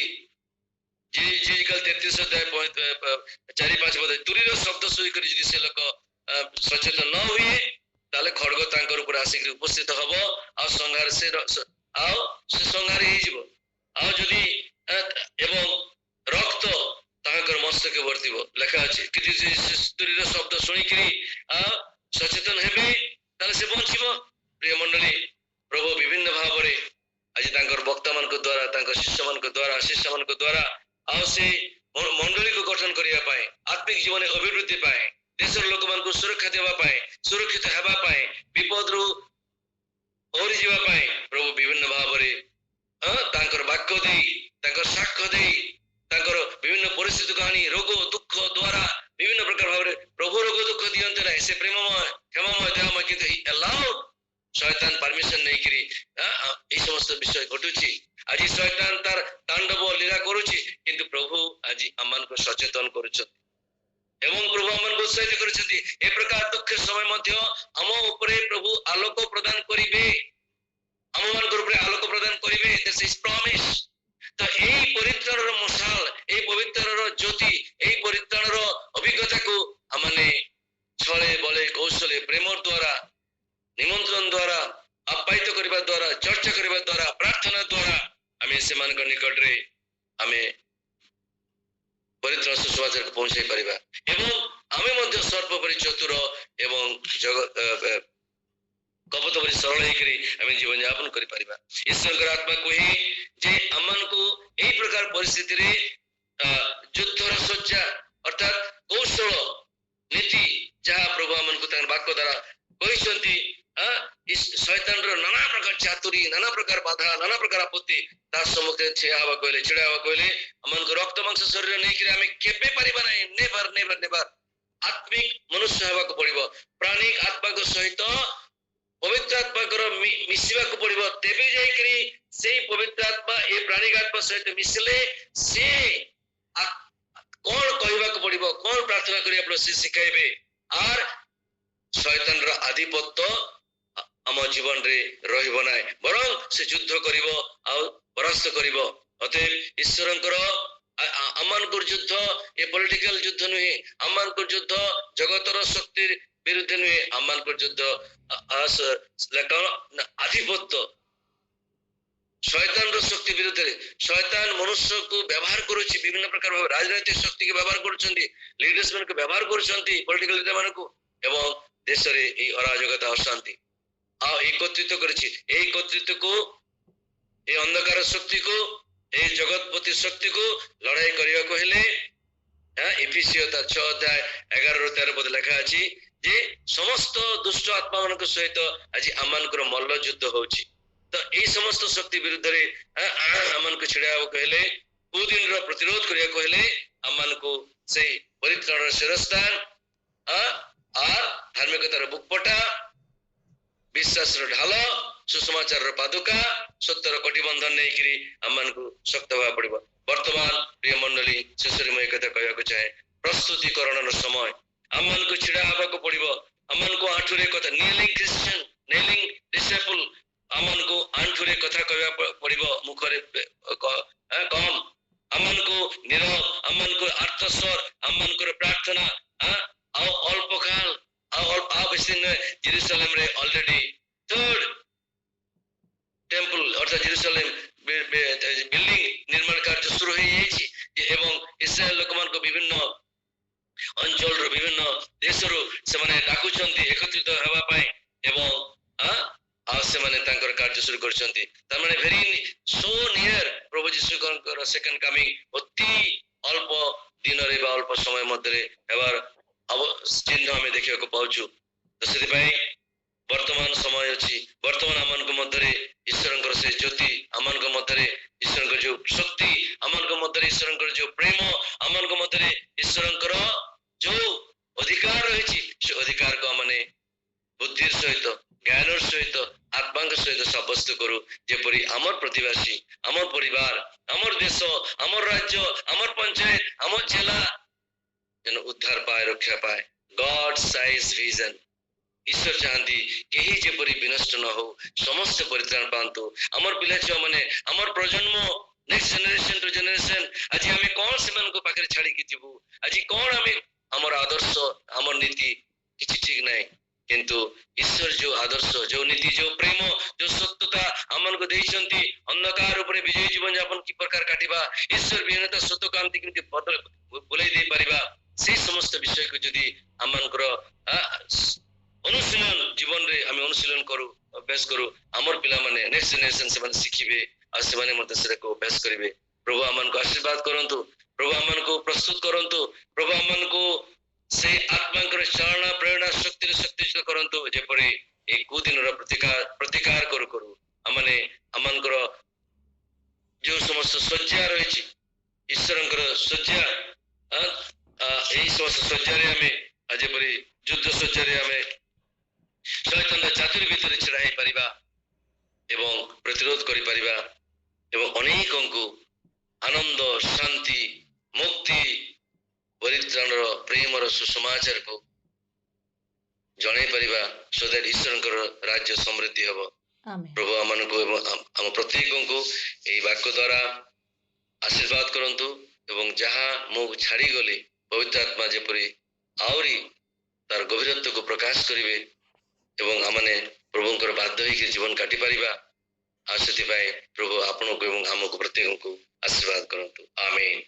जी कल 33 अध्याय 4-5 पद तुरीर शब्द सुई करी जदी से लोक सचेतन न हुए ताले खड़ग तांकर ऊपर आसिक उपस्थित हबो आ संहार से संहार हे जिवो आ जदी एवं रक्त तांकर मस्तके वर्तिबो लेखा अछि कि तुरीर शब्द सुनी करी सचेतन हेबे ताले से बंचिबो प्रिय मंडली प्रभु विभिन्न भाव रे आज तांकर वक्ता मान को द्वारा तांकर शिष्य मान को द्वारा शिष्य मान को द्वारा से मंडली को गठन करिया पाए आत्मिक जीवन अभिवृद्धि पाए देशर लोक मान को सुरक्षा देवा पाए सुरक्षित हेबा पाए विपद रु ओरी जीवा पाए प्रभु विभिन्न भाव रे तांकर वाक्य देई तांकर साक्ष्य देई तांकर विभिन्न परिस्थिति कहानी रोग दुख द्वारा विभिन्न प्रकार भाव रे प्रभु रोग दुख दियंते नै से प्रेममय क्षमामय दयामय किंतु ही अलाउड शैतान परमिशन नै करी ए समस्त विषय घटुची आज शैतान तार तांडव लीला करुची किंतु प्रभु आज अमन को सचेतन करुछथि एवं प्रभु अमन को उत्साहित करुछथि ए प्रकार दुख समय मध्य हम ऊपर प्रभु आलोक प्रदान करिवे हम मान को ऊपर आलोक प्रदान करिवे दिस इज प्रॉमिस तो एई परित्राणर मशाल एई पवित्रर ज्योति एई परित्राणर अभिज्ञता को हमने छळे बले कौशले प्रेम द्वारा निमंत्रण द्वारा आप्यायित करबा द्वारा चर्चा करबा द्वारा प्रार्थना द्वारा आमे से मान को निकट रे आमे परित्राण सुसमाचार को पहुंचाई परिबा एवं आमे मध्य सर्प परि चतुर एवं जगत कपट परि सरल हेकरी आमे जीवन यापन करि परिबा ईश्वर के आत्मा को ही जे अमन को एई प्रकार परिस्थिति रे युद्धर सज्जा अर्थात कौशल नीति जहाँ प्रभु अमन को तार वाक्य द्वारा कहिसंती इस शैतान रो नाना प्रकार चातुरी नाना प्रकार बाधा नाना प्रकार आपत्ति तार सम्मुखे छिड़ा हवा कहले अमन को रक्त मांस शरीर नहीं कि हमें केबे परिबा नहीं नेवर नेवर नेवर आत्मिक मनुष्य हवा को पड़िबो प्राणिक आत्मा को सहित पवित्र आत्मा को मिसिबा को पड़िबो तेबे जाई करी सेही पवित्र आत्मा ए प्राणिक आत्मा सहित मिसले से कौन कहबा को पड़िबो कौन प्रार्थना करिया आपन से सिखाइबे आर शैतान रो आधिपत्य आम जीवन रे रहिबो नै बरं से युद्ध करिवो आ परास्त करिवो अतएव ईश्वरंकर अमान को युद्ध ए पॉलिटिकल युद्ध नुहे अमान को युद्ध जगतर शक्ति विरुद्ध नुहे अमान को युद्ध आधिपत्य शैतान रो शक्ति विरुद्ध शैतान मनुष्य को व्यवहार करुछि विभिन्न प्रकार राजनीतिक शक्ति के व्यवहार करुछंती लीडर्स मन को व्यवहार करुछंती पॉलिटिकल लीडर मन को एवं देश रे ए अराजकता अशांति आ एकत्रित करिछि एकत्रित को ए अंधकार शक्ति को ए जगतपति शक्ति को लड़ाई करिया को हेले इफिसियो 6 अध्याय 11 ରୁ 13 पद लिखा अछि जे समस्त दुष्ट आत्मा मन को सहित आज अमन को मल्ल युद्ध होछि तो ए समस्त शक्ति विरुद्ध रे अमन को छिड़ाव कहले दिन रो प्रतिरोध करिया कहले अमन को से परित्राण शिरस्थान आ धार्मिकतार बुकपटा विश्वास रो ढाल सुसमाचार रो पादुका सत्यर कटिबंधन नहीं करी अमन को शक्त होगा पड़िबो वर्तमान प्रिय मंडली शेषरे मैं कथा कहया को चाहे प्रस्तुतिकरण समय अमन को छिड़ा हवा को पड़िबो ଆମମାନଙ୍କୁ ଆଣ୍ଠୁରେ କଥା ନେଲିଂ ଖ୍ରୀଷ୍ଟିଆନ ନେଲିଂ ଡିସାଇପଲ ଆମମାନଙ୍କୁ ଆଣ୍ଠୁରେ କଥା କହିବା ପଡିବ ମୁଖରେ କମ ଆମମାନଙ୍କୁ ନିରବ ଆମମାନଙ୍କୁ ଆର୍ତ୍ତସ୍ୱର ଆମମାନଙ୍କର ପ୍ରାର୍ଥନା ଆଉ ଅଳ୍ପ କାଳ ଆଉ ବେଶୀ ନୁହେଁ ଜେରୁସାଲେମରେ ଅଲରେଡି ଥର୍ଡ ଟେମ୍ପଲ ଅର୍ଥାৎ ଜେରୁସାଲେମ ବିଲ୍ଡିଂ ନିର୍ମାଣ କାର୍ଯ୍ୟ ଶୁରୁ ହେଇଯାଇଛି ଏବଂ ଇସ୍ରାଏଲ ଲୋକମାନଙ୍କ ବିଭିନ୍ନ ଅଞ୍ଚଳରୁ ବିଭିନ୍ନ ଦେଶରୁ ସେମାନେ ଡାକୁଛନ୍ତି ଏକତ୍ରିତ ହେବା ପାଇଁ ଏବଂ ଆଉ ସେମାନେ ତାଙ୍କର କାର୍ଯ୍ୟ ଶୁରୁ କରିଛନ୍ତି ତାମାନେ ଭେରି ସୋ ନିୟର ପ୍ରଭୁ ଯୀଶୁଙ୍କର ସେକେଣ୍ଡ କମିଂ ଅତି ଅଳ୍ପ ଦିନରେ ବା ଅଳ୍ପ ସମୟ ମଧ୍ୟରେ ହେବାର ଚିହ୍ନ ଆମେ ଦେଖିବାକୁ ପାଉଛୁ ତ ସେଥିପାଇଁ ବର୍ତ୍ତମାନ ସମୟ ଅଛି ବର୍ତ୍ତମାନ ଆମମାନଙ୍କ ମଧ୍ୟରେ ଈଶ୍ୱରଙ୍କର ସେ ଜ୍ୟୋତି ଆମମାନଙ୍କ ମଧ୍ୟରେ ଈଶ୍ୱରଙ୍କର ଯୋଉ ଶକ୍ତି ଆମମାନଙ୍କ ମଧ୍ୟରେ ଈଶ୍ୱରଙ୍କର ଯୋଉ ପ୍ରେମ ଆମମାନଙ୍କ ମଧ୍ୟରେ ଈଶ୍ୱରଙ୍କର ଯୋଉ ଅଧିକାର ରହିଛି ସେ ଅଧିକାରକୁ ଆମେ ବୁଦ୍ଧିର ସହିତ ଜ୍ଞାନର ସହିତ ଆତ୍ମାଙ୍କ ସହିତ ସାବ୍ୟସ୍ତ କରୁ ଯେପରି ଆମର ପ୍ରତିବାସୀ ଆମର ପରିବାର ଆମର ଦେଶ ଆମର ରାଜ୍ୟ ଆମର ପଞ୍ଚାୟତ ଆମର ଜିଲ୍ଲା ଯେନ ଉଦ୍ଧାର ପାଏ ରକ୍ଷା ପାଏ ଗଡ୍ ସାଇଜ ଭିଜନ ଈଶ୍ୱର ଚାହାନ୍ତି କେହି ଯେପରି ବିନଷ୍ଟ ନ ହଉ ସମସ୍ତେ ପରିତ୍ରାଣ ପାଆନ୍ତୁ ଆମର ପିଲା ଛୁଆ ମାନେ ଆମର ପ୍ରଜନ୍ମ ନେକ୍ସଟ ଜେନେରେସନ ଟୁ ଜେନେରେସନ ଆଜି ଆମେ କଣ ସେମାନଙ୍କ ପାଖରେ ଛାଡିକି ଯିବୁ ଆଜି କଣ ଆମେ ଆମର ଆଦର୍ଶ ଆମର ନୀତି କିଛି ଠିକ ନାହିଁ କିନ୍ତୁ ଈଶ୍ୱର ଯୋଉ ଆଦର୍ଶ ଯୋଉ ନୀତି ଯୋଉ ପ୍ରେମ ଯୋଉ ସତ୍ୟତା ଆମମାନଙ୍କୁ ଦେଇଛନ୍ତି ଅନ୍ଧକାର ଉପରେ ବିଜୟୀ ଜୀବନ ଯାପନ କି ପ୍ରକାର କାଟିବା ଈଶ୍ୱର ବିହୀନତା ସତ୍ୟକୁ ଆମେ କେମିତି ବୁଲେଇ ଦେଇ ପାରିବା ସେଇ ସମସ୍ତ ବିଷୟକୁ ଯଦି ଆମମାନଙ୍କର ଅନୁଶୀଳନ ଜୀବନରେ ଆମେ ଅନୁଶୀଳନ କରୁ ଅଭ୍ୟାସ କରୁ ଆମର ପିଲାମାନେ ନେକ୍ସଟ ଜେନେରେସନ ସେମାନେ ଶିଖିବେ ଆଉ ସେମାନେ ମଧ୍ୟ ସେଟାକୁ ଅଭ୍ୟାସ କରିବେ ପ୍ରଭୁ ଆମମାନଙ୍କୁ ଆଶୀର୍ବାଦ କରନ୍ତୁ ପ୍ରଭୁ ଆମମାନଙ୍କୁ ପ୍ରସ୍ତୁତ କରନ୍ତୁ ପ୍ରଭୁ ଆମମାନଙ୍କୁ ସେ ଆତ୍ମାଙ୍କର ଚାଳନା ପ୍ରେରଣା ଶକ୍ତିରେ ଶକ୍ତିଶାଳ କରନ୍ତୁ ଯେପରି এই କୁଦିନର ପ୍ରତିକାର କରୁ କରୁ ଆମମାନେ ଆମମାନଙ୍କର ଯୋଉ ସମସ୍ତ ଶଯ୍ୟା ରହିଛି ଈଶ୍ୱରଙ୍କର ଶଯ୍ୟା এই ସମସ୍ତ ଶଯ୍ୟାରେ ଆମେ ଯେପରି ଯୁଦ୍ଧ ଶଯ୍ୟାରେ ଆମେ ଶୈତାନର ଚାତୁରୀ ଭିତରେ ଛିଡା ହେଇପାରିବା ଏବଂ ପ୍ରତିରୋଧ କରିପାରିବା ଏବଂ ଅନେକଙ୍କୁ ଆନନ୍ଦ ଶାନ୍ତି ମୁକ୍ତି ପରିତ୍ରାଣର ପ୍ରେମର ସୁସମାଚାରକୁ ଜଣାଇ ପାରିବା ସୋ ଦ୍ୟାଟ୍ ଈଶ୍ୱରଙ୍କର ରାଜ୍ୟ ସମୃଦ୍ଧି ହେବ ଆମେନ୍। ପ୍ରଭୁ ଆମମାନଙ୍କୁ ଏବଂ ଆମ ପ୍ରତ୍ୟେକଙ୍କୁ ଏହି ବାକ୍ୟ ଦ୍ୱାରା ଆଶୀର୍ବାଦ କରନ୍ତୁ ଏବଂ ଯାହା ମୁଁ ଛାଡ଼ିଗଲି ପବିତ୍ର ଆତ୍ମା ଯେପରି ଆହୁରି ତାର ଗଭୀରତ୍ୱକୁ ପ୍ରକାଶ କରିବେ ଏବଂ ଆମମାନେ ପ୍ରଭୁଙ୍କର ବାଧ୍ୟ ହେଇକି ଜୀବନ କାଟି ପାରିବା ଆଉ ସେଥିପାଇଁ ପ୍ରଭୁ ଆପଣଙ୍କୁ ଏବଂ ଆମକୁ ପ୍ରତ୍ୟେକଙ୍କୁ ଆଶୀର୍ବାଦ କରନ୍ତୁ ଆମେନ୍।